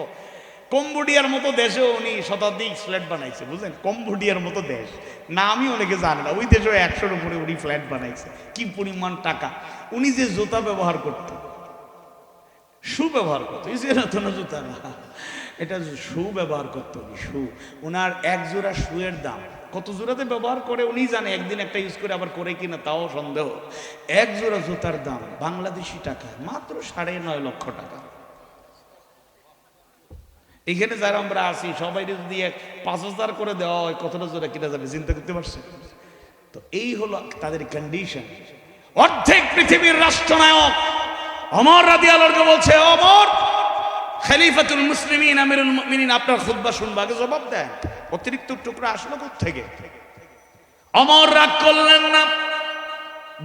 কম্বোডিয়ার মতো দেশেও উনি শতাধিক ফ্ল্যাট বানাইছে, বুঝলেন? কম্বোডিয়ার মতো দেশ, নামই অনেকে জানে না, ওই দেশেও 100-র উপরে উনি ফ্ল্যাট বানাইছে। কি পরিমাণ টাকা! উনি যে জুতা ব্যবহার করত, শু ব্যবহার করতো, এই যে নতুন জুতা না, এটা শু ব্যবহার করতে হবে, শু। ওনার এক জোড়া শুয়ের দাম কত জোড়াতে ব্যবহার করে উনি জানে, একদিন একটা ইউজ করে আবার করে কিনা তাও সন্দেহ। এক জোড়া জুতার দাম বাংলাদেশি টাকা মাত্র 9.5 লক্ষ টাকা। এখানে যারা আমরা আছি সবাই যদি 5,000 করে দেওয়া হয় কতটা জোড়া কিনা যাবে চিন্তা করতে পারছেন? তো এই হলো তাদের কন্ডিশন। অর্ধেক পৃথিবীর রাষ্ট্রনায়ক ওমর রাদিয়াল্লাহু আনহু বলছে, ওমর খলিফাতুল মুসলিমিন আমিরুল মুমিনিন আপনার খুতবা শুনবো, আগে জবাব দেন অতিরিক্ত টুকরা আসলো কোত্থেকে? ওমর রাগ করলেন না,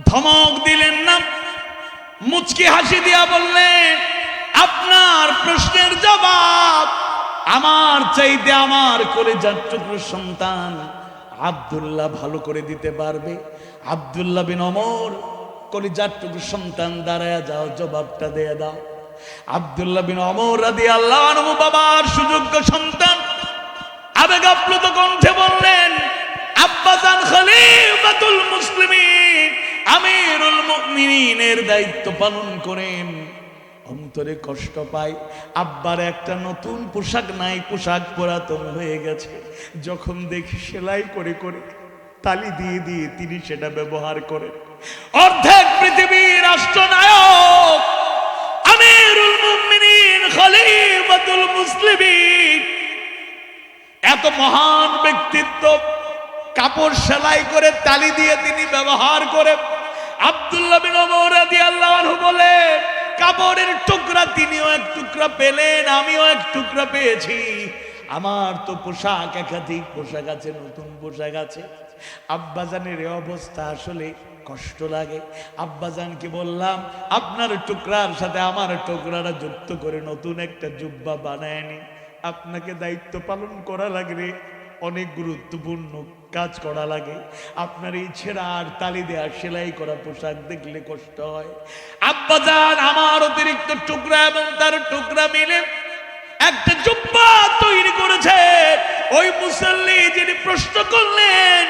ধমক দিলেন না, মুচকি হাসি দিয়া বললেন, আপনার প্রশ্নের জবাব আমার চাইতে আমার কলিজার টুকরো সন্তান আব্দুল্লাহ ভালো করে দিতে পারবে। আব্দুল্লাহ বিন ওমর কলিজার টুকরো সন্তান, দাঁড়ায় যাও, জবাবটা দিয়ে দাও। আব্দুল্লাহ বিন ওমর রাদিয়াল্লাহু আনহু বাবার সুযোগ্য সন্তান আবেগ আপ্লুত কণ্ঠে বললেন, আব্বাজান খলিফাতুল মুসলিমিন আমিরুল মুমিনিনের দায়িত্ব পালন করেন, অন্তরে কষ্ট পাই, আব্বার একটা নতুন পোশাক নাই, পোশাক পুরাতন হয়ে গেছে, যখন দেখি সেলাই করে করে তালি দিয়ে দিয়ে তিনি সেটা ব্যবহার করেন। অর্ধেক পৃথিবীর রাষ্ট্রনায়ক আমিরুল মুমিনিন খলিফাতুল মুসলিমিন, এত মহান ব্যক্তিত্ব, কাপড় সেলাই করে তালি দিয়ে তিনি ব্যবহার করে। আব্দুল্লাহ বিন ওমর রাদিয়াল্লাহু আনহু বলে, কাপড়ের টুকরা তিনিও এক টুকরা পেলেন, আমিও এক টুকরা পেয়েছি। আমার তো পোশাক একাধিক পোশাক আছে, নতুন পোশাক আছে। আব্বাজানের এই অবস্থা আসলে কষ্ট লাগে। আব্বাজানকে বললাম, আপনার টুকরার সাথে আমার টুকরাটা যুক্ত করে নতুন একটা জুব্বা বানায় নি, আপনাকে দায়িত্ব পালন করা লাগবে, অনেক গুরুত্বপূর্ণ কাজ করা লাগে। আপনার এই ছেঁড়া আর তালি দেয়া সেলাই করা পোশাক দেখলে কষ্ট হয়। আব্বাজান আমার অতিরিক্ত টুকরা এবং তার টুকরা মিলে একটা জুব্বা তৈরি করেছে। ওই মুসল্লি যিনি প্রশ্ন করলেন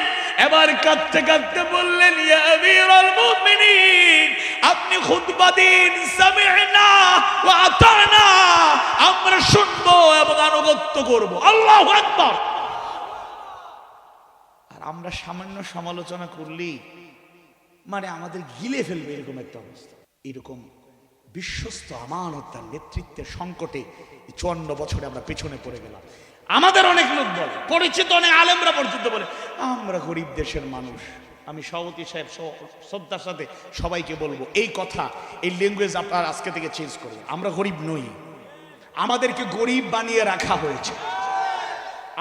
এবার কাঁদতে কাঁদতে বললেন, ইয়া আমিরুল মুমিনিন আপনি খুতবা দিন, সামি'না ওয়া আতা'না, আমরা শুনবো এবং আনুগত্য করব। আল্লাহু আকবার। আর আমরা সামান্য সমালোচনা করলেই মানে আমাদের গিলে ফেলবে এরকম একটা অবস্থা। এরকম বিশ্বস্ত আমানতার নেতৃত্বের সংকটে 54 বছরে আমরা পেছনে পড়ে গেলাম। আমাদের অনেক লোক বলে, পরিচিত অনেক আলেমরা পর্যন্ত বলে, আমরা গরিব দেশের মানুষ। আমি সভাপতি সাহেব শ্রদ্ধার সাথে সবাইকে বলবো, এই কথা, এই ল্যাঙ্গুয়েজ আপনার আজকে থেকে চেঞ্জ করুন। আমরা গরিব নই, আমাদেরকে গরিব বানিয়ে রাখা হয়েছে।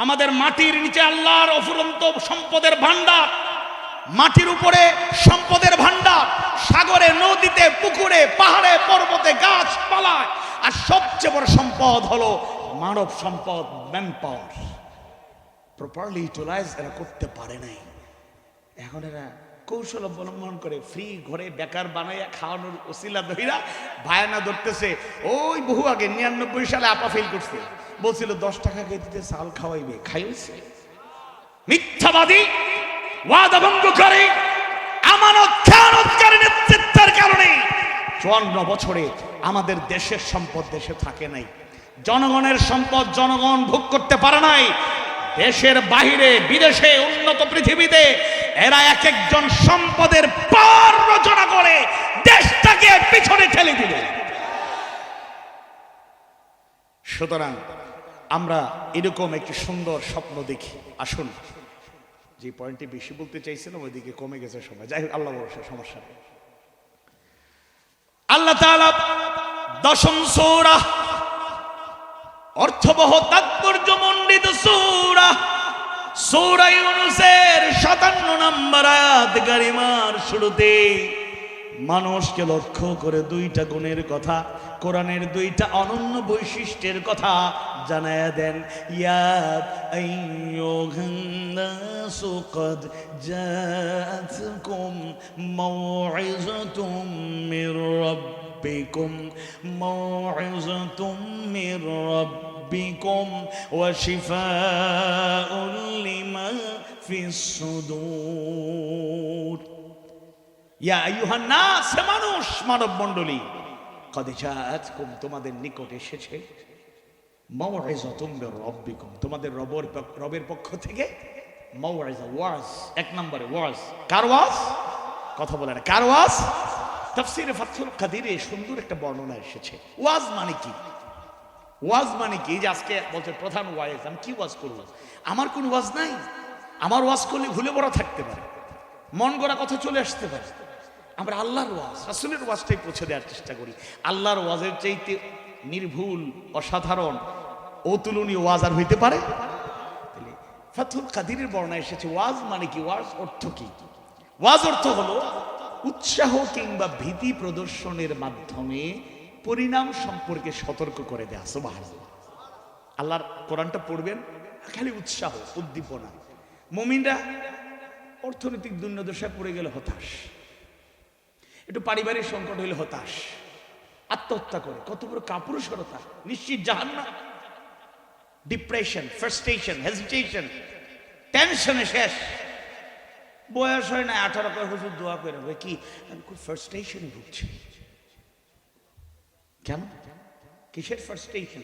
আমাদের মাটির নিচে আল্লাহর অফুরন্ত সম্পদের ভান্ডার, মাটির উপরে সম্পদের ভান্ডার, সাগরে, নদীতে, পুকুরে, পাহাড়ে, পর্বতে, গাছপালায়, আর সবচেয়ে বড় সম্পদ হলো মানব সম্পদ, ম্যান পাওয়ার। প্রপারলি ইউটিলাইজ এরা করতে পারে নাই। এখন এরা কৌশল অবলম্বন করে ফ্রি ঘরে বেকার বানাইয়া খাওয়ানোর ওসিলা ধইরা ভায়ানা ধরতেছে। ওই বহু আগে 99 সালে আপা ফেল করছে, বলছিল 10 টাকা কেজিতে চাল খাওয়াইবে, খাইছে। মিথ্যাবাদী, ওয়াদা ভঙ্গকারী, আমানত খেয়ানতকারী নেতৃত্বের কারণে 54 বছরে আমাদের দেশের সম্পদ দেশে থাকে নাই। জনগণের সম্পদ জনগণ ভোগ করতে পারে নাই। দেশের বাহিরে, বিদেশে, উন্নত পৃথিবীতে এরা এক একজন সম্পদের পার রচনা করে দেশটাকে পিছনে ঠেলে দিবে। সুতরাং আমরা এরকম একটি সুন্দর স্বপ্ন দেখি। আসুন, যে পয়েন্টটি বেশি বলতে চাইছিলাম ওইদিকে কমে গেছে সময়। যাই হোক, আল্লাহ ভরসা, সমস্যা নেই। আল্লাহ তাআলা 10ম সূরা, অর্থবহ তাৎপর্যমণ্ডিত সূরা, সূরা ইউনূসের 57 নম্বর আয়াত কারিমার শুরুতে মানুষকে লক্ষ্য করে 2টা গুণের কথা, কোরআনের 2টা অনন্য বৈশিষ্ট্যের কথা জানায়া দেন। ইয়া আইয়ুহান নাসু ক্বাদ জাআতকুম মাউইযাতুম মির রাব্বিকুম, মাউইযাতুম মির রাব্বিকুম ওয়া শিফাউন লিমা ফিস সুদূর। ইয়া আইয়ুহান নাস, মানুষ, মানব মণ্ডলী, ক্বাদ জাআতকুম, তোমাদের নিকট এসেছে মাউইযাতুম মির রাব্বিকুম, তোমাদের রবের পক্ষ থেকে মাউইযা, ওয়াজ। এক নম্বরে ওয়াজ। কার ওয়াজ? কথা বলে না, কার ওয়াজ? তাফসীরে ফাতহুল কাদিরে সুন্দর একটা বর্ণনা এসেছে। ওয়াজ মানে কি? ওয়াজ মানে কি? যে আজকে বলছে প্রধান ওয়াজ, আমি কি ওয়াজ করব? আমার কোন ওয়াজ নাই। আমার ওয়াজ করলে ভুলে ভরা থাকতে পারে, মন গড়া কথা চলে আসতে পারে। আমরা আল্লাহর ওয়াজ, রাসূলের ওয়াজটাই পৌঁছে দেওয়ার চেষ্টা করি। আল্লাহর ওয়াজের চাইতে নির্ভুল, অসাধারণ, অতুলনীয় ওয়াজ আর হইতে পারে? ফাতহুল কাদিরের বর্ণনা এসেছে ওয়াজ মানে কি, ওয়াজ অর্থ কি? ওয়াজ অর্থ হলো উৎসাহ কিংবা ভীতি প্রদর্শনের মাধ্যমে পরিণাম সম্পর্কে সতর্ক করে দেয়া। সুবহানাল্লাহ। আল্লাহর কোরআনটা পড়বেন, খালি উৎসাহ, উদ্দীপনা। মুমিনরা অর্থনৈতিক দুর্দশায় পড়ে গেলে হতাশ, একটু পারিবারিক সংকট হইলে হতাশ, আত্মহত্যা করে। কত বড় কাপুরুষতা! নিশ্চিত জাহান্নাম। ডিপ্রেশন, ফ্রাস্ট্রেশন, হেজিটেশন, টেনশনে শেষ। বয়স হয় না 18 করে হুজুর দোয়া করে হবে কি, আমি খুব ফ্রাস্ট্রেশনে ভুগছি। কেন? কিসের ফ্রাস্ট্রেশন,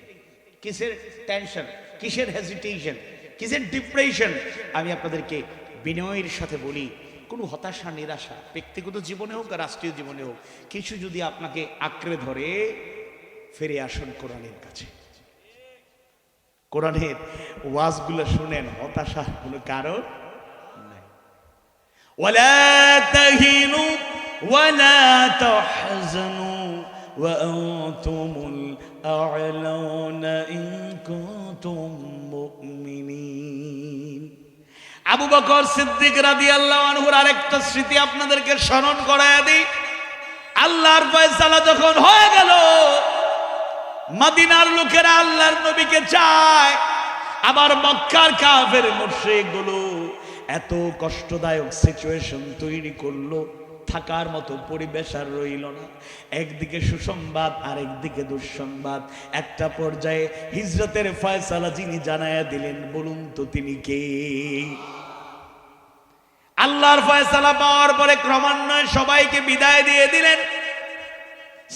কিসের টেনশন, কিসের হেজিটেশন, কিসের ডিপ্রেশন? আমি আপনাদেরকে বিনয়ের সাথে বলি, কোনো হতাশা, নিরাশা ব্যক্তিগত জীবনে হোক আর রাষ্ট্রীয় জীবনে হোক, কিছু যদি আপনাকে আঁকড়ে ধরে, ফিরে আসুন কোরআনের কাছে। কোরআনের ওয়াজগুলো শুনেন, হতাশা কোনো কারণ নাই। ওয়ালা তাহিনু ওয়ালা তাহজানু ওয়া আনতুমুল আ'লাউনা ইন কুনতুম মুমিনিন। আবু বকর সিদ্দিক রাদিয়াল্লাহু আনহুর আরেকটা স্মৃতি আপনাদেরকে স্মরণ করায়া দিই। আল্লাহর ফয়সালা যখন হয়ে গেল, মদিনার লোকেরা আল্লাহর নবীকে চায়, আবার মক্কার কাফের মুশরিকগুলো এত কষ্টদায়ক সিচুয়েশন তৈরি করলো, থাকার মতো পরিবেশ আর রইল না। একদিকে সুসংবাদ, আরেকদিকে দুঃসংবাদ। একটা পর্যায়ে হিজরতের ফয়সালা যিনি জানায়া দিলেন, বলুন তো তিনি কে? আল্লাহর ফয়সালা পাওয়ার পরে ক্রমান্বয়ে সবাইকে বিদায় দিয়ে দিলেন।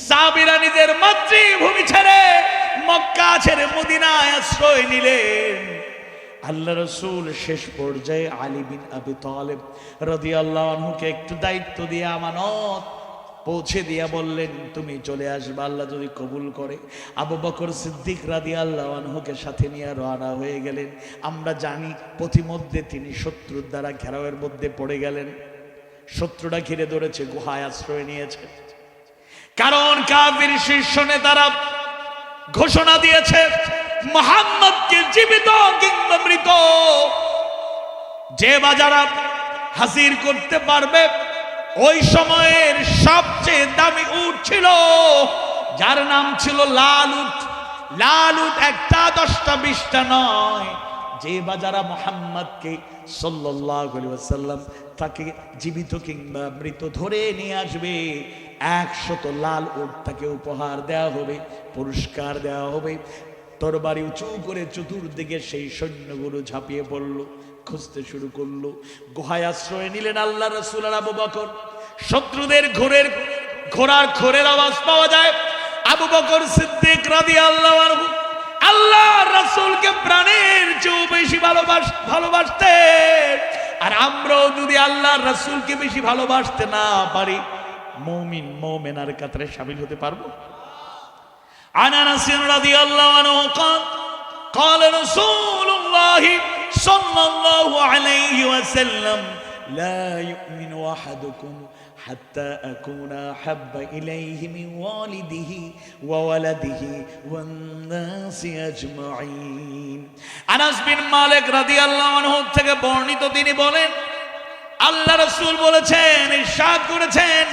সাহাবীরা নিজের মাতৃভূমি ছেড়ে, মক্কা ছেড়ে মদিনায় আশ্রয় নিলেন। আল্লাহ রাসূল শেষ পর্যায়ে আলী বিন আবি তালেব রাদিয়াল্লাহু আনহুকে একটু দায়িত্ব দিয়ে আমানত পৌঁছে দিয়া বললেন, তুমি চলে আসবে আল্লাহ যদি কবুল করে। আবু বকর সিদ্দিক রাদিয়াল্লাহু আনহুকে সাথে নিয়ে রওনা হয়ে গেলেন। আমরা জানি পথিমধ্যে তিনি শত্রুর দ্বারা ঘেরাওয়ের মধ্যে পড়ে গেলেন। শত্রুরা ঘিরে ধরেছে, গুহায় আশ্রয় নিয়েছে। কারণ কাফির শীর্ষ নেতারা ঘোষণা দিয়েছে, মুহাম্মদকে জীবিত কিংবা মৃত যে বাজারা হাজির করতে পারবে। ওই সময়ের সবচেয়ে দামি উট ছিল, যার নাম ছিল লাল উট। লাল উট একটা, 10টা, 20টা নয়। যে বাজারা মুহাম্মদকে সাল্লাল্লাহু আলাইহি ওয়াসাল্লাম তাকে জীবিত কিংবা মৃত ধরে নিয়ে আসবে, 100 লাল উট তাকে উপহার দেওয়া হবে, পুরস্কার দেওয়া হবে। তরবারি উঁচু করে চতুর্দিকে সেই সৈন্যগুলো ঝাঁপিয়ে পড়ল, খুঁজতে শুরু করলো। গুহায় আশ্রয় নিলেন আল্লাহ রাসূল আর আবু বকর। শত্রুদের ঘোড়ার খোরের আওয়াজ পাওয়া যায়। আবু বকর সিদ্দিক রাদিয়াল্লাহু আনহু আল্লাহর রাসূলকে প্রাণের চেয়েও বেশি ভালোবাসতেন। আর আমরাও যদি আল্লাহর রাসূলকে বেশি ভালোবাসতে না পারি, মুমিন মুমিনার কাতারে শামিল হতে পারবো? আনাস রাদিয়াল্লাহু আনহু قال رسول الله صلى الله عليه وسلم لا يؤمن أحدكم حتى أكون أحب إليه من والده وولده والناس أجمعين। আনাস বিন মালিক রাদিয়াল্লাহু আনহু থেকে বর্ণিত, তিনি বলেন, আল্লাহ রাসূল বলেছেন, ইরশাদ করেছেন,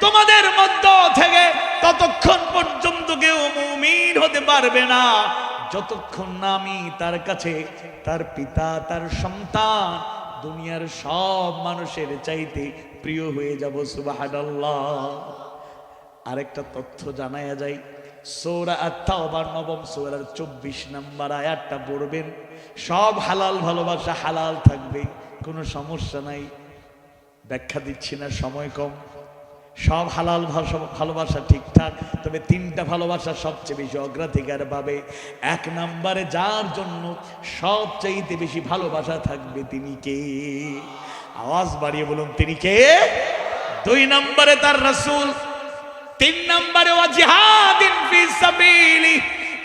তোমাদের মধ্য থেকে ততক্ষণ পর্যন্ত কেউ মুমিন হতে পারবে না যতক্ষণ না আমি তার কাছে তার পিতা, তার সন্তান, দুনিয়ার সব মানুষের চাইতে প্রিয় হয়ে যাব। সুবহানাল্লাহ। আরেকটা তথ্য জানায়া যায়, সূরা আত-তাওবার 9ম সূরার 24 নম্বর আয়াতটা পড়বেন। সব হালাল ভালোবাসা হালাল থাকবে, কোনো সমস্যা নাই। ব্যাখ্যা দিচ্ছি না, সময় কম। সব হালাল ভালোবাসা ঠিকঠাক, তবে তিনটা ভালোবাসা সবচেয়ে বেশি অগ্রাধিকার পাবে। এক নম্বরে যার জন্য সবচেয়ে বেশি ভালোবাসা থাকবে তিনি কে? আওয়াজ বাড়িয়ে বলুন, তিনি কে? দুই নম্বরে তার রাসূল, তিন নম্বরে ওয়া জিহাদিন ফি সাবিলি,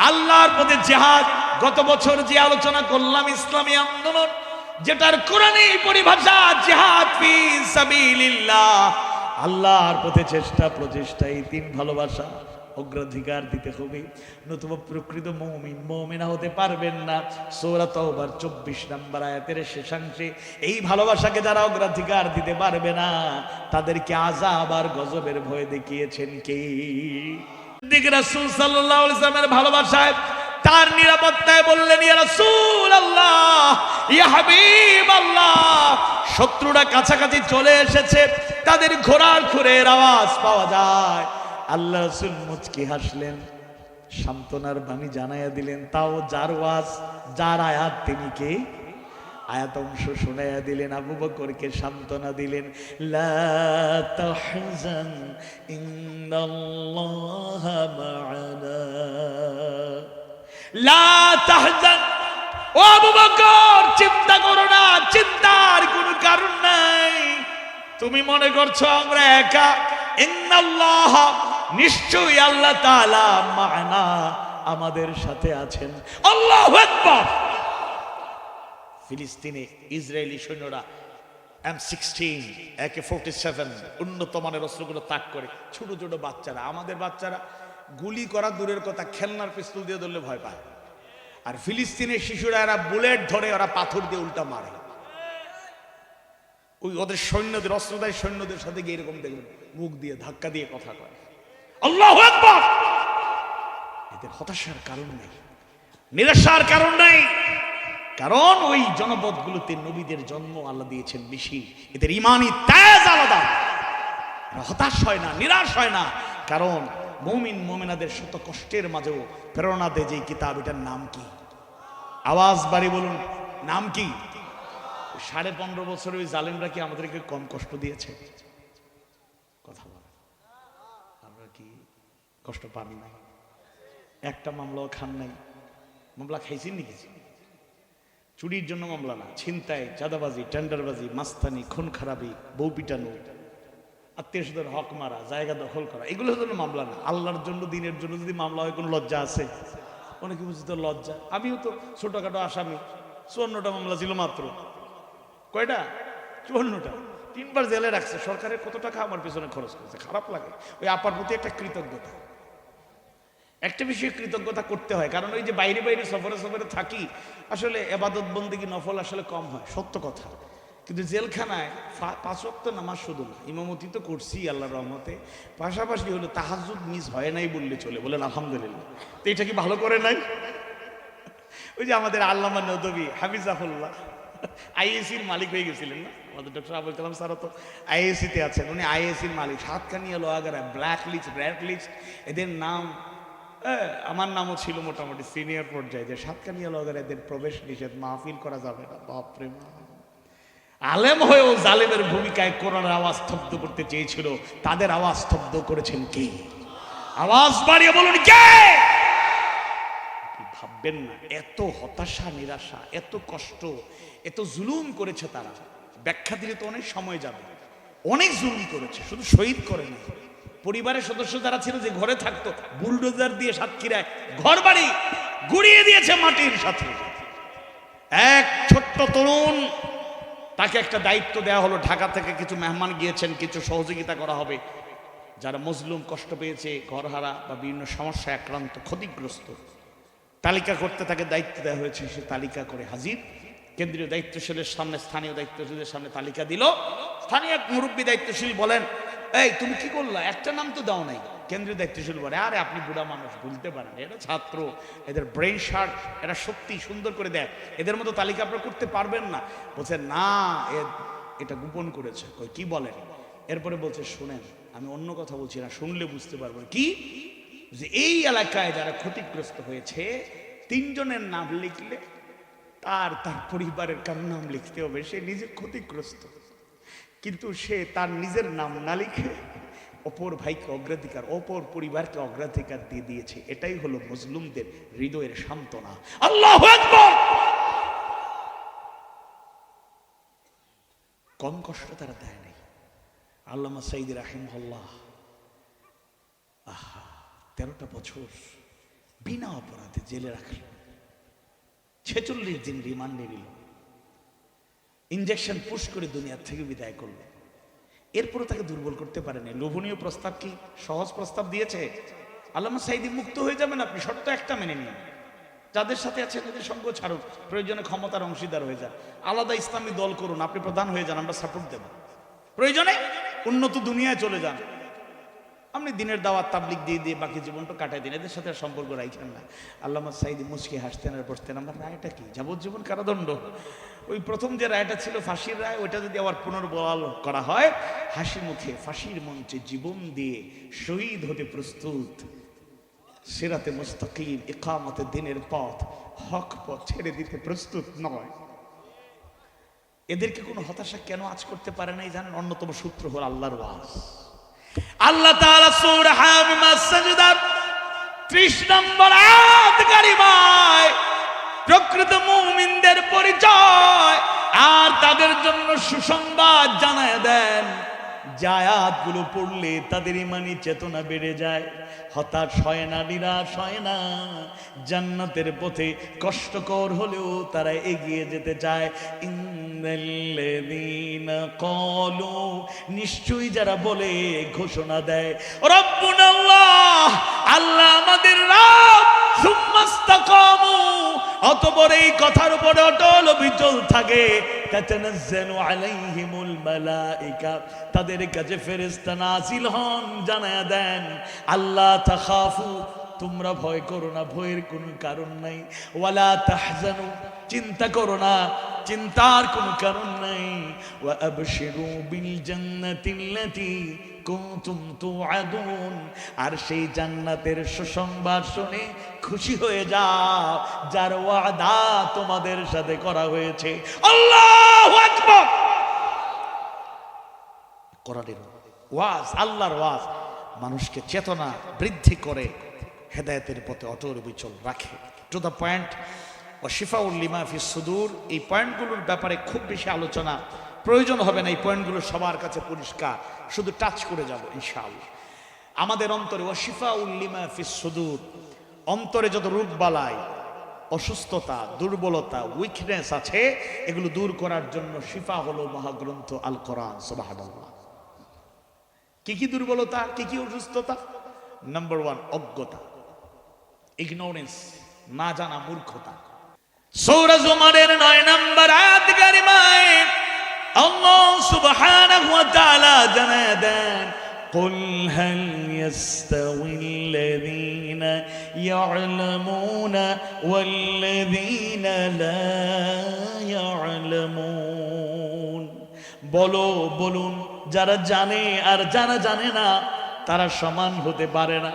আল্লাহর পথে জিহাদ। গত বছর যে আলোচনা করলাম ইসলামী আন্দোলন, যেটার কোরআনী পরিভাষা জিহাদ ফি সাবিলিল্লাহ, আল্লাহর পথে চেষ্টা প্রচেষ্টা, এই তিন ভালোবাসা অগ্রাধিকার দিতে হবে, নতুবা প্রকৃত মুমিনা হতে পারবেন না। সূরা তাওবার 24 নম্বর আয়াতের শেষাংশে এই ভালোবাসাকে যারা অগ্রাধিকার দিতে পারবে না তাদেরকে আযাব আর গজবের ভয় দেখিয়েছেন কে? রাসূল সাল্লাল্লাহু আলাইহি ওয়াসাল্লামের ভালোবাসায়, তার নিরাপত্তায় বললেন, ইয়া রাসূলুল্লাহ, ইয়া হাবিবাল্লাহ, শত্রুরা কাছাকাছি চলে এসেছে, তাদের ঘোড়ার খুরের আওয়াজ পাওয়া যায়। আল্লাহ রাসূল মুচকি হাসলেন, সান্ত্বনার বাণী জানাইয়া দিলেন, তাও যার ওয়াজ, যার আয়াত, তিনি কে? আয়াত অংশ শোনাইয়া দিলেন। আবু বকরকে সান্ত্বনা দিলেন, লা তাহজান ইন্নাল্লাহা মা'ানা, লা তাহজান, ও আবু বকর চিন্তা করো না, চিন্তার কোনো কারণ নাই। তুমি মনে করছো আমরা একা, ইন্নাল্লাহ, নিশ্চয়ই আল্লাহ তাআলা মা'ানা, আমাদের সাথে আছেন। আল্লাহু আকবার। ফিলিস্তিনে ইসরায়েলি সৈন্যরা M16 AK-47 উন্নত মানের অস্ত্রগুলো তাক করে, ছোট ছোট বাচ্চারা, আমাদের বাচ্চারা গুলি করা দূরের কথা, খেলনার পিস্তল দিয়ে ধরলে ভয় পায়। আর ফিলিস্তিনের শিশুরা এরা বুলেট ধরে, ওরা পাথর দিয়ে উল্টা মারে। ওই ওদের সৈন্যদের, অস্ত্রধারী সৈন্যদের সাথে গিয়ে এরকম দেখবেন মুখ দিয়ে ধাক্কা দিয়ে কথা কয়। আল্লাহু আকবার। এদের হতাশার কারণ নেই, নিরাশার কারণ নেই, কারণ ওই জনপদগুলোতে নবীদের জন্ম আল্লাহ দিয়েছেন বেশি, এদের ইমানি তেজ আলাদা। হতাশ হয় না, নিরাশ হয় না, কারণ মুমিন মুমিনাদের শত কষ্টের মাঝেও প্রেরণা দেয় যে কিতাব, এটার নাম কি? আওয়াজ বাড়ি বলুন, নাম কি? 15.5 বছর ওই জালেমরা কি আমাদেরকে কম কষ্ট দিয়েছে? কথা বলেন, আমরা কি কষ্ট পান নাই? একটা মামলাও খান নাই? মামলা খাইছেন নাকি? চুরির জন্য মামলা না, ছিনতাই, চাঁদাবাজি, টেন্ডারবাজি, মাস্তানি, খুন খারাপি, বউ পিটানো, আত্মীয় স্বজনের হক মারা, জায়গা দখল করা, এগুলোর জন্য মামলা না। আল্লাহর জন্য, দিনের জন্য যদি মামলা হয়, কোনো লজ্জা আছে? অনেকে বুঝি তো লজ্জা। আমিও তো ছোটখাটো আসামি, 54টা মামলা ছিল মাত্র। কয়টা? 54টা। 3 বার জেলে রাখছে। সরকারের কত টাকা আমার পিছনে খরচ করেছে, খারাপ লাগে। ওই আপার প্রতি একটা কৃতজ্ঞতা, একটা বিষয়ে কৃতজ্ঞতা করতে হয়, কারণ ওই যে বাইরে বাইরে সফরে সফরে থাকি, আসলে ইবাদত বন্দেগী নফল আসলে কম হয়, সত্য কথা। কিন্তু জেলখানায় 5 ওয়াক্ত নামাজ শুধু না, ইমামতি তো করছি আল্লাহর রহমতে, পাশাপাশি হলো তাহাজ্জুদ মিস হয় নাই বললে চলে, বলেন আলহামদুলিল্লাহ। তো এটা কি ভালো করে নাই? ওই যে আমাদের আল্লামা নদভী হাফিজাহুল্লাহ আইএসির মালিক হয়ে গেছিলেন না, আমাদের ডক্টর আবুল কালাম স্যারও তো আইএসিতে আছেন। উনি আইএসির মালিক, Satkania, Lohagara, black list, red list, এদের নাম, আমার নামও ছিল মোটামুটি সিনিয়র পর্যায়ে, যে সাতকানিয়া লোহাগাড়া এদের প্রবেশ নিষেধ, মাহফিল করা যাবে না। বাপরে মা, আলেম হয়েও জালেমের ভূমিকায় কোরআনের আওয়াজ স্তব্ধ করতে চেয়েছিল, তাদের আওয়াজ স্তব্ধ করেছেন কে? আওয়াজ বাড়িয়ে বলুন কে? ভাববেন না, এত হতাশা, নিরাশা, এত কষ্ট, এত জুলুম করেছে তারা, ব্যাখ্যা দিলে তো অনেক সময় যাবে। অনেক জুলুম করেছে, শুধু শহীদ করেনি, পরিবারের সদস্য যারা ছিল, যে ঘরে থাকতো, বুলডোজার দিয়ে সাতক্ষীরায় ঘর বাড়ি গুড়িয়ে দিয়েছে মাটির সাথে। এক ছোট্ট তরুণ, তাকে একটা দায়িত্ব দেওয়া হলো, ঢাকা থেকে কিছু মেহমান গিয়েছেন, কিছু সহযোগিতা করা হবে, যারা মজলুম, কষ্ট পেয়েছে, ঘরহারা বা বিভিন্ন সমস্যায় আক্রান্ত, ক্ষতিগ্রস্ত, তালিকা করতে তাকে দায়িত্ব দেওয়া হয়েছে। সে তালিকা করে হাজির, কেন্দ্রীয় দায়িত্বশীলের সামনে, স্থানীয় দায়িত্বশীলের সামনে তালিকা দিল। স্থানীয় এক মুরব্বী দায়িত্বশীল বলেন, এই তুমি কি করলা, একটা নাম তো দাও নাই। কেন্দ্রীয় দায়িত্বশীল বলে, আরে আপনি বুড়া মানুষ, বলতে পারেন, এটা ছাত্র, এদের ব্রেন শার্ট, এরা সত্যি সুন্দর করে দেয়, এদের মতো তালিকা আপনারা করতে পারবেন না। বলছে না, এটা গোপন করেছে। কি বলেন? এরপরে বলছে, শুনেন, আমি অন্য কথা বলছি না, শুনলে বুঝতে পারবেন। কি? যে এই এলাকায় যারা ক্ষতিগ্রস্ত হয়েছে, 3 জনের নাম লিখলে তার পরিবারের কার নাম লিখতে হবে। সে নিজে ক্ষতিগ্রস্ত, কিন্তু সে তার নিজের নাম না লিখে অপর ভাইকে অগ্রাধিকার, অপর পরিবারকে অগ্রাধিকার দিয়ে দিয়েছে। এটাই হলো মজলুমদের হৃদয়ের সান্ত্বনা। আল্লাহু আকবার। কম কষ্ট তারা দেয় নাই। আল্লামা সাইদি রাহিমাহুল্লাহ 13টা বছর বিনা অপরাধে জেলে রাখল, 46 দিন রিমান্ডে নিল, ইনজেকশন পুশ করে দুনিয়ার থেকে বিদায় করল। এরপরে তাকে দুর্বল করতে পারেনি। লোভনীয় প্রস্তাব কি সহজ প্রস্তাব দিয়েছে? আল্লামা সাইদি মুক্ত হয়ে যাবেন আপনি, শর্ত একটা মেনে নিন, যাদের সাথে আছেন এদের সঙ্গ ছাড়ুন, প্রয়োজনে ক্ষমতার অংশীদার হয়ে যান, আলাদা ইসলামী দল করুন, আপনি প্রধান হয়ে যান, আমরা সাপোর্ট দেব, প্রয়োজনে উন্নত দুনিয়ায় চলে যান, আপনি দিনের দাওয়াত তাবলিগ দিয়ে দিয়ে বাকি জীবনটা কাটাই দিন, এদের সাথে সম্পর্ক রাখেন না। আল্লামা সাইদি মুচকি হাসতেন আর বসতেন, আমার রায়টা কি? যাবজ্জীবন কারাদণ্ড। ওই প্রথম যে রায়টা ছিল ফাঁসির রায়, ওইটা যদি আবার পুনর্বহাল করা হয়, হাসি মুখে ফাঁসির মঞ্চে জীবন দিয়ে শহীদ হতে প্রস্তুত, সিরাতে মুস্তাকিম ইকামতে দিনের পথ, হক পথ ছেড়ে দিতে প্রস্তুত নয়। এদেরকে কোনো হতাশা কেন আজ করতে পারে নাই জানেন? অন্যতম সূত্র হল আল্লাহর ওয়াজ। আল্লাহ তাআলা সূরা হামিমাস সাজদার 30 নম্বর আয়াত কারিমায় প্রকৃত মুমিনদের পরিচয় আর তাদের জন্য সুসংবাদ জানায় দেন। যে আয়াতগুলো পড়লে তাদের ঈমানি চেতনা বেড়ে যায়, হতাশ হয় না, নিরাশ হয় না, জান্নাতের পথে কষ্টকর হলেও তারা এগিয়ে যেতে চায়। ইন্নাল্লাযীনা ক্বালু, নিশ্চয়ই যারা বলে, ঘোষণা দেয়, রব্বুনাল্লাহ, আল্লাহ আমাদের রব, সুম্মাস্তাকামু, অতঃপর এই কথার উপরে অটল অবিচল থাকে, তাতানাজ্জালু আলাইহিমুল মালাইকা, তাদের কাছে ফেরেশতা নাযিল হন, জানায়া দেন, আল্লাহ তাখাফু, তোমরা ভয় করো না, ভয়ের কোনো কারণ নাই, ওয়ালা তাহজানু, চিন্তা করো না, চিন্তার কোনো কারণ নাই, ওয়া আবশিরু বিল জান্নাতিল্লাতী কুনতুম তুআদুন, আর সেই জান্নাতের সুসংবাদ শুনে খুশি হয়ে যাও, যার ওয়াদা তোমাদের সাথে করা হয়েছে। আল্লাহু আকবার। কোরআনের ওয়াজ, আল্লাহর ওয়াজ মানুষকে চেতনা বৃদ্ধি করে, হেদায়েতের পথে অটল অবিচল রাখে। টু দ্য পয়েন্ট, ওয়া শিফাউল লিমা ফিস সুদূর, এই পয়েন্টগুলোর ব্যাপারে খুব বেশি আলোচনা প্রয়োজন হবে না, এই পয়েন্টগুলো সবার কাছে পরিষ্কার, শুধু টাচ করে যাব ইনশাআল্লাহ। আমাদের অন্তরে ওয়া শিফাউল লিমা ফিস সুদূর, অন্তরে যত রোগ বালাই, অসুস্থতা, দুর্বলতা, উইকনেস আছে, এগুলো দূর করার জন্য শিফা হলো মহাগ্রন্থ আল কোরআন। সুবহানাল্লাহ। কি কি দুর্বলতা, কি কি অসুস্থতা? নাম্বার 1 অজ্ঞতা, ইগনোরেন্স, না জানা, মূর্খতা। সূরা জুমারের 9 নম্বর আয়াত কারিমায় আল্লাহ সুবহানাহু ওয়া তাআলা জানায় দেন, কুল হাল ইয়াস্তাউিল্লাযীনা ইয়া'লামুনা ওয়াল্লাযীনা লা ইয়া'লামুন, বলুন, যারা জানে আর যারা জানে না তারা সমান হতে পারে না।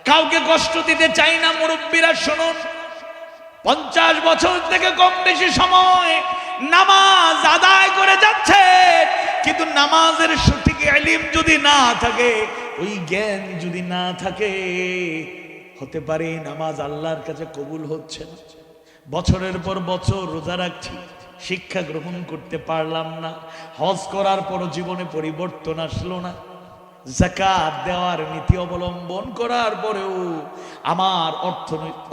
কাউকে কষ্ট দিতে চাই না, মুরব্বীরা শুনুন, 50 বছর থেকে কম বেশি সময় নামাজ আদায় করে যাচ্ছে, কিন্তু নামাজের সঠিক ইলম যদি না থাকে, ওই জ্ঞান যদি না থাকে, হতে পারে নামাজ আল্লাহর কাছে কবুল হচ্ছে না। বছরের পর বছর রোজা রাখছি, শিক্ষা গ্রহণ করতে পারলাম না, হজ করার পর জীবনে পরিবর্তন আসলো না, যাকাত দেওয়ার নীতি অবলম্বন করার পরেও আমার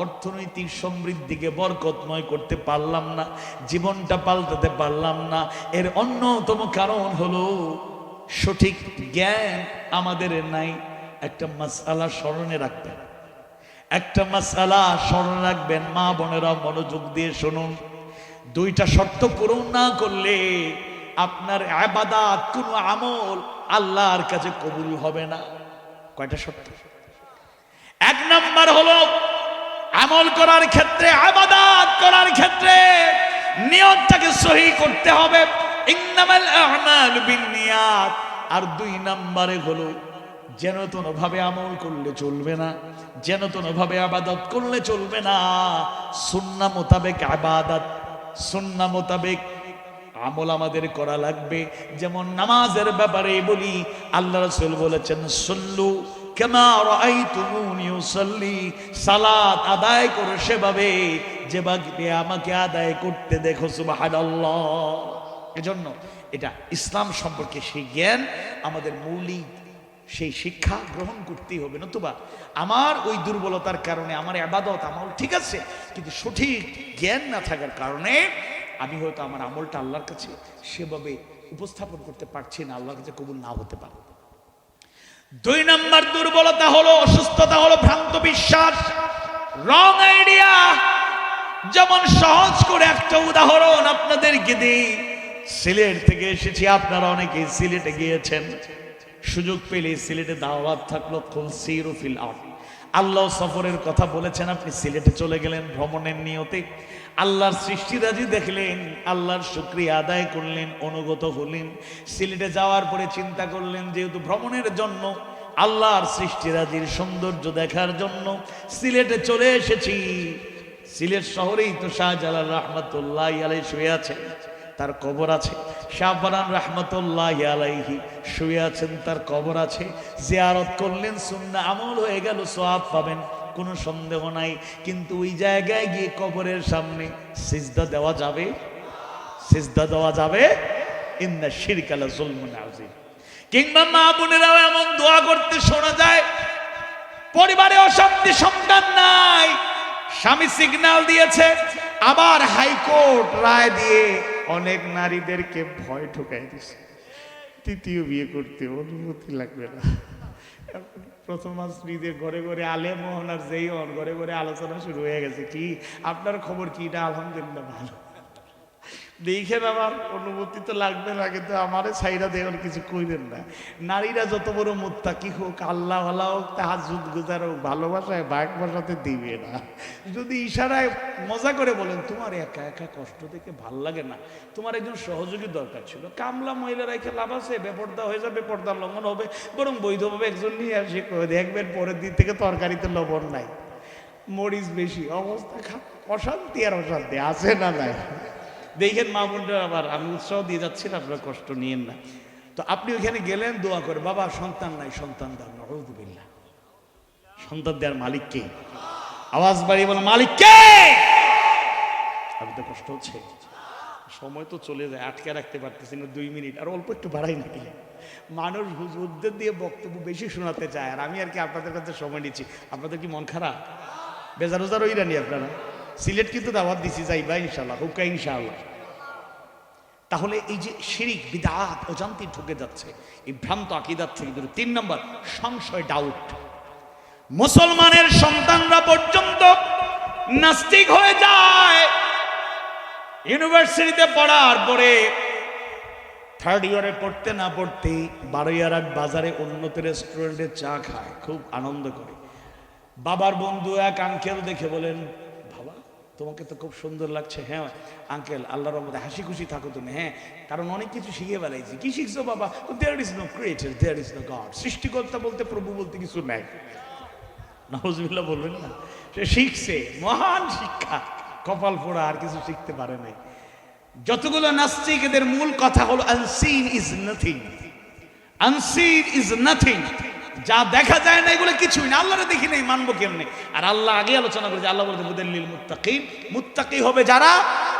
অর্থনৈতিক সমৃদ্ধিকে বরকতময় করতে পারলাম না, জীবনটা পাল্টাতে পারলাম না। এর অন্যতম কারণ হলো সঠিক জ্ঞান আমাদের নাই। একটা মাসআলা স্মরণে রাখবেন, একটা মাসআলা স্মরণে রাখবেন, মা বোনেরা মনোযোগ দিয়ে শুনুন। 2টা শর্ত পূরণ না করলে আপনার ইবাদত, কোন আমল আল্লাহর কাছে কবুল হবে না। কয়টা শর্ত? 1 নাম্বার হলো আমল করার ক্ষেত্রে, ইবাদত করার ক্ষেত্রে নিয়তটাকে সহি করতে হবে, ইন্নামাল আ'মালু বিন্নিয়াত। আর 2 নম্বরে হলো যেন তেন ভাবে আমল করলে চলবে না, যেন তেন ভাবে ইবাদত করলে চলবে না, সুন্নাহ মোতাবেক ইবাদত, সুন্নাহ মোতাবেক আমল আমাদের করা লাগবে। যেমন নামাজের ব্যাপারে বলি, আল্লাহ রাসূল বলেছেন সল্লু কামা রাআইতুমুনি উসাল্লি, সালাত আদায় করো সেভাবে যেভাবে আমাকে আদায় করতে দেখো। সুবহানাল্লাহ। এজন্য এটা ইসলাম সম্পর্কে সেই জ্ঞান আমাদের মৌলিক, সেই শিক্ষা গ্রহণ করতেই হবে। নতুবা আমার ওই দুর্বলতার কারণে আমার ইবাদত আমল ঠিক আছে, কিন্তু সঠিক জ্ঞান না থাকার কারণে আমি হয়তো আমার আমলটা আল্লাহর কাছে সেভাবে উপস্থাপন করতে পারছি না, আল্লাহর কাছে কবুল না হতে পারে। 2 নম্বর দুর্বলতা হলো, অসুস্থতা হলো ভ্রান্ত বিশ্বাস, রং আইডিয়া। যেমন সহজ করে একটা উদাহরণ আপনাদেরকে দিই। সিলেট থেকে এসেছি, আপনারা অনেকেই সিলেটে গিয়েছেন। সুযোগ পেলে সিলেটে দাওয়াত থাকলো, কুল সিরু ফিল আরদ। আল্লাহ সফরের কথা বলেছেন, আপনি সিলেটে চলে গেলেন ভ্রমণের নিয়তে। আল্লাহর সৃষ্টিরাজি দেখলেন, আল্লাহর শুকরিয়া আদায় করলেন, অনুগত হলেন। সিলেটে যাওয়ার পরে চিন্তা করলেন, যেহেতু ভ্রমণের জন্য, আল্লাহর সৃষ্টিরাজির সৌন্দর্য দেখার জন্য সিলেটে চলে এসেছি। সিলেট শহরেই তো শাহজালাল রহমতুল্লাহ আলাইহি শুয়ে আছেন, তার কবর আছে। শাহবানান রহমতুল্লাহ আলাইহি শুয়ে আছেন, তার কবর আছে। জিয়ারত করলেন, সুন্নাহ আমল হয়ে গেল, সওয়াব পাবেন, কোনো সন্দেহ নাই। কিন্তু ওই জায়গায় গিয়ে কবরের সামনে সিজদা দেওয়া যাবে? সিজদা দেওয়া যাবে? ইন্না শিরকা লা যুলমুন আযীম। কিংবা মা বোনেরাও এমন দোয়া করতে শোনা যায়, পরিবারে অশান্তি, সন্তান নাই, স্বামী সিগন্যাল দিয়েছে, আবার হাইকোর্ট রায় দিয়ে অনেক নারীদেরকে ভয় ঢুকাই দিছে, তৃতীয় বিয়ে করতে অনুমতি লাগবে না। প্রথম স্ত্রীদের ঘরে ঘরে আলেম হন আর যেই হন, ঘরে ঘরে আলোচনা শুরু হয়ে গেছে, কি আপনার খবর কি? এটা আলহামদুলিল্লাহ ভালো। দেখেন আমার অনুমতি তো লাগবে না, কিন্তু আমারে ছাইরা দেওয়ার কিছু কইবেন না। নারীরা যত বড় মুত্তাকি হোক, আল্লাহ ভালা হোক, তাহাজ্জুদ গুজার হোক, ভালোবাসায় বাক বসাতে দিবে না। যদি ইশারায় মজা করে বলেন, তোমার একা একা কষ্ট দেখে ভাল লাগে না, তোমার একজন সহযোগী দরকার ছিল, কামলা মহিলা রেখে লাভ আছে, বেপর্দা হয়ে যাবে, পর্দার লঙ্ঘন হবে, বরং বৈধভাবে একজন নিয়ে আসে, দেখবেন পরের দিন থেকে তরকারিতে লবণ নাই, মরিচ বেশি, অবস্থা অশান্তি আর অশান্তি আছে না নাই। দেখেন মা বোনরা, আবার আমি উৎসাহ দিয়ে যাচ্ছি না, আপনারা কষ্ট নিয়েন না। তো আপনি ওইখানে গেলেন, দোয়া করে, বাবা সন্তান নাই, সন্তান দাও। নাউযুবিল্লাহ। সন্তান দেওয়ার মালিক কে? আওয়াজ বাড়িয়ে বলেন, মালিক কে? আমি তো কষ্ট হচ্ছে, সময় তো চলে যায়, আটকে রাখতে পারতেছি না 2 মিনিট, আর অল্প একটু বাড়াই না দিলে মানুষ হুজুরদের দিয়ে বক্তব্য বেশি শোনাতে চায়, আর আমি আর কি আপনাদের কাছে সময় নিচ্ছি। আপনাদের কি মন খারাপ? বেজার ওজার ওই রানি আপনারা? সিলেট কিন্তু দাওয়াত দিছি, যাইবা ইনশাআল্লাহ, হুক্কা ইনশাআল্লাহ। তাহলে এই যে শিরিক বিদআত অজান্তে ঢুকে যাচ্ছে, এই ভ্রান্ত আকীদার থেকে দূরে। 3 নম্বর, সংশয়, ডাউট। মুসলমানের সন্তানরা পর্যন্ত নাস্তিক হয়ে যায়। ইউনিভার্সিটিতে পড়ার পরে 3rd ইয়ারে পড়তে না পড়তেই 12 বাজারে উন্নত রেস্টুরেন্টে চা খায়, খুব আনন্দ করে। বাবার বন্ধু এক আঙ্কেল দেখে বলেন, বাবা তোমাকে তো খুব সুন্দর লাগছে। হ্যাঁ আঙ্কেল, আল্লাহর রহমতে হাসি খুশি থাকো তুমি। হ্যাঁ, কারণ অনেক কিছু শিখে বেড়াইছি। কি শিখছো বাবা? There is no creator, there is no God. সৃষ্টিকর্তা বলতে, প্রভু বলতে কিছু নাই। নাউজুবিল্লাহ বলবেন না। সে শিখছে, মহান শিক্ষা, কপাল পোড়া, আর কিছু শিখতে পারে নাই। যতগুলো নাস্তিক, এদের মূল কথা হলো unseen is nothing, unseen is nothing. যা দেখা যায় না এগুলো কিছুই না, আল্লাহরে দেখি নাই, মানবো কেমনে? আর আল্লাহ আগে আলোচনা করেছে, আল্লাহ বলতে হুদাল্লিল মুত্তাকিন, মুত্তাকি হবে যারা,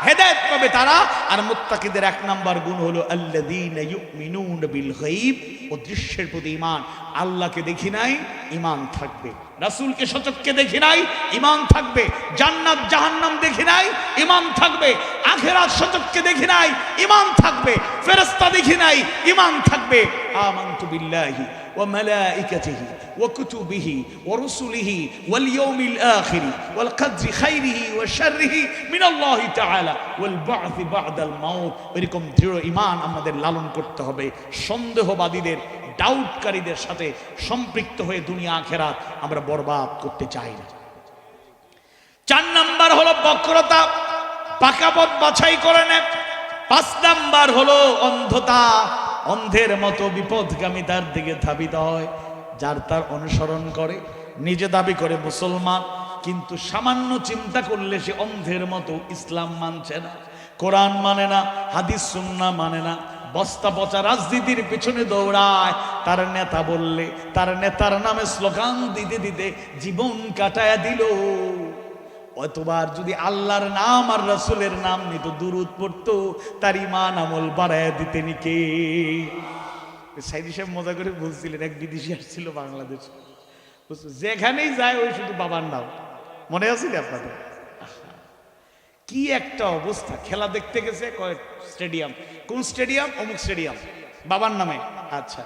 হেদায়েত পাবে তারা। আর মুত্তাকিদের 1 নাম্বার গুণ হলো আল্লাযীনা ইউমিনুনা বিল গায়ব, অদৃশ্যের প্রতি ঈমান। আল্লাহকে দেখি নাই, ঈমান থাকবে। রাসূলকে সচক্ষে দেখি নাই, ঈমান থাকবে। জান্নাত জাহান্নাম দেখি নাই, ঈমান থাকবে। আখিরাত সচক্ষে দেখি নাই, ঈমান থাকবে। ফেরেশতা দেখি নাই, ঈমান থাকবে। আমানতু বিল্লাহি ওয়া মালাইকাতিহি ওয়া কুতুবিহি ওয়া রুসুলিহি ওয়াল ইয়াউমিল আখির ওয়াল কদরি খাইরিহি ওয়া শাররিহি মিনাল্লাহি তাআলা ওয়াল বা'থ বা'দাল মাউত। এরকম দৃঢ় ঈমান আমাদের লালন করতে হবে। সন্দেহবাদীদের, ডাউটকারীদের সাথে সম্পৃক্ত হয়ে দুনিয়া আখিরাত আমরা বরবাদ করতে চাই না। 4 নাম্বার হলো বক্রতা, পাকা পথ বাছাই করে নেয়। 5 নাম্বার হলো অন্ধতা, অন্ধের মতো বিপদগামিতার দিকে ধাবিত হয়। যার তার অনুসরণ করে, নিজে দাবি করে মুসলমান, কিন্তু সামান্য চিন্তা করলে সে অন্ধের মতো ইসলাম মানছে না। কোরআন মানে না, হাদিস সুন্নাহ মানে না, বস্তা পচা রাজনীতির পিছনে দৌড়ায়। তার নেতা বললে তার নেতার নামে স্লোগান দিতে দিতে জীবন কাটায়া দিল। অতবার যদি আল্লাহর নাম আর রাসূলের নাম নিত, দুরূদ পড়তো, তার ঈমান আমল বাড়ায়া দিতেন কে? সাইদি সাহেব মজা করে বলছিলেন, এক বিদেশি আসছিল বাংলাদেশ, যেখানেই যায় ওই শুধু বাবার নাম। মনে আছে আপনাদের? কি একটা অবস্থা! খেলা দেখতে গেছে, কয় স্টেডিয়াম, কোন স্টেডিয়াম? অমুক স্টেডিয়াম, বাবার নামে। আচ্ছা,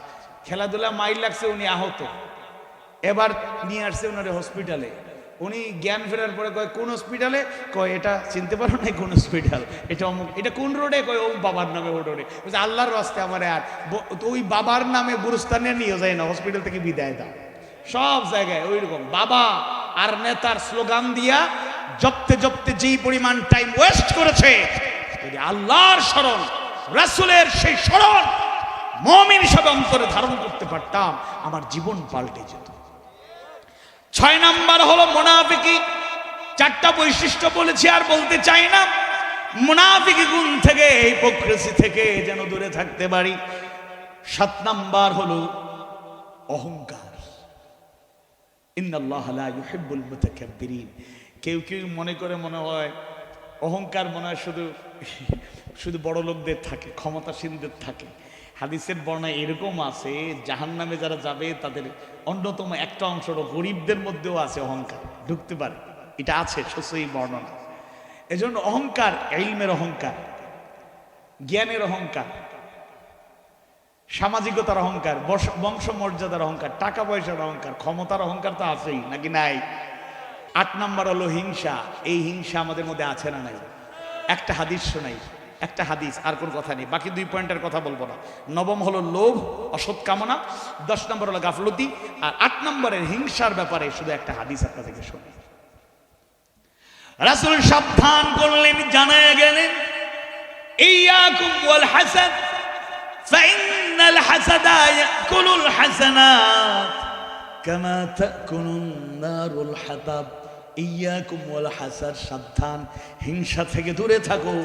খেলাধুলা মাইল লাগছে, উনি আহত, এবার নিয়ে আসছে ওনারে হসপিটালে। উনি জ্ঞান ফেরার পরে কয় কোন হসপিটালে? কয় এটা চিনতে পারো না, কোন হসপিটাল? এটা অমুক। এটা কোন রোডে? কয় ও বাবার নামে ও রোডে। আল্লাহর রাস্তায় আমার আর ওই বাবার নামে গুরুস্থানে নিয়ে যায় না, হসপিটাল থেকে বিদায় দাও। সব জায়গায় ওই রকম বাবা আর নেতার স্লোগান দিয়া জপতে জপতে যেই পরিমাণ টাইম ওয়েস্ট করেছে, যদি আল্লাহর স্মরণ, রাসূলের সেই স্মরণ মুমিন হিসেবে অন্তরে ধারণ করতে পারতাম, আমার জীবন পাল্টে যেত। 6 নাম্বার হলো মুনাফিকি। 4টা বৈশিষ্ট্য বলেছি, আর বলতে চাই না। মুনাফিকি গুণ থেকে, হিপোক্রেসি থেকে যেন দূরে থাকতে পারি। 7 নাম্বার হলো অহংকার। ইন্নাল্লাহা লা ইউহিব্বুল মুতাকাব্বিরিন। কেউ কেউ মনে করে, মনে হয় অহংকার মনে হয় শুধু বড় লোকদের থাকে, ক্ষমতাসীনদের থাকে। হাদিসের বর্ণনা এরকম আছে, জাহান্নামে যারা যাবে তাদের অন্যতম একটা অংশ গরিবদের মধ্যেও আছে অহংকার, ঢুকতে পারে। এটা আছে সহি বর্ণনা। এজন্য অহংকার, ইলমের অহংকার, জ্ঞানের অহংকার, সামাজিকতার অহংকার, বংশমর্যাদার অহংকার, টাকা পয়সার অহংকার, ক্ষমতার অহংকার তো আছেই, নাকি নাই? 8 নাম্বার হলো হিংসা। এই হিংসা আমাদের মধ্যে আছে না নাই? একটা হাদিস শোনাই, একটা হাদিস, আর কোন কথা নেই। বাকি 2 পয়েন্টের কথা বলবো না। 9 হলো লোভ, অসৎ কামনা। 10 নম্বর হলো গাফলতি। আর 8 নম্বরের হিংসার ব্যাপারে শুধু একটা হাদিস আপনাদেরকে শোনাই। রাসূল সাবধান করলেন, জানায়া গেলেন, ইয়াকুম ওয়াল হাসাদ ফাইন্নাল হাসাদা ইয়াকুলুল হাসানাত কামা তাকুলুন নারুল হাতাব। ইয়াকুম ওয়াল হাসাদ, সাবধান, হিংসা থেকে দূরে থাকো।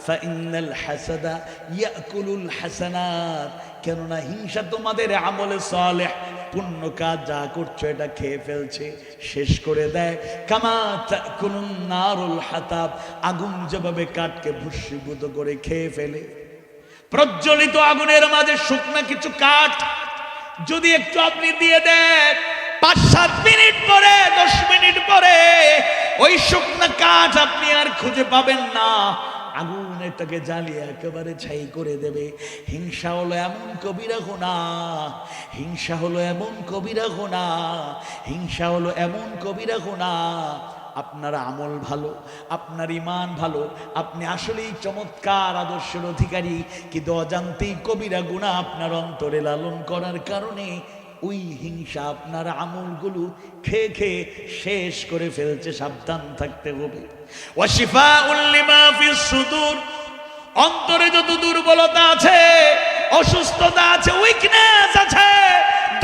ফাইন্নাল হাসাদা ইয়াকুলুল হাসানাত, কেননা হিংসা তোমাদের আমলে সালেহ, পুণ্য কাজ যা করছো এটা খেয়ে ফেলছে, শেষ করে দেয়। কামা তাকুলুন নারুল হাতাব, আগুন যেভাবে কাঠকে ভস্মীভূত করে খেয়ে ফেলে। প্রজ্বলিত আগুনের মাঝে শুকনা কিছু কাঠ যদি একটু আপনি দিয়ে দেন, 5-7 মিনিট পরে, 10 মিনিট পরে ওই শুকনা কাঠ আপনি আর খুঁজে পাবেন না। আগুন এটাকে জ্বালিয়ে একেবারে ছাই করে দেবে। হিংসা হলো এমন কবিরা গুনাহ, হিংসা হলো এমন কবিরা গুনাহ, হিংসা হলো এমন কবিরা গুনাহ। আপনার আমল ভালো, আপনার ঈমান ভালো, আপনি আসলেই চমৎকার আদর্শের অধিকারী, কিন্তু অজান্তেই কবিরা গুনাহ আপনার অন্তরে লালন করার কারণে ওই হিংসা আপনার আমলগুলো খেয়ে খেয়ে শেষ করে ফেলছে। সাবধান থাকতে হবে। ওয়াশিফাউল লিমা ফিস সুদূর, অন্তরে যত দুর্বলতা আছে, অসুস্থতা আছে, উইকনেস আছে,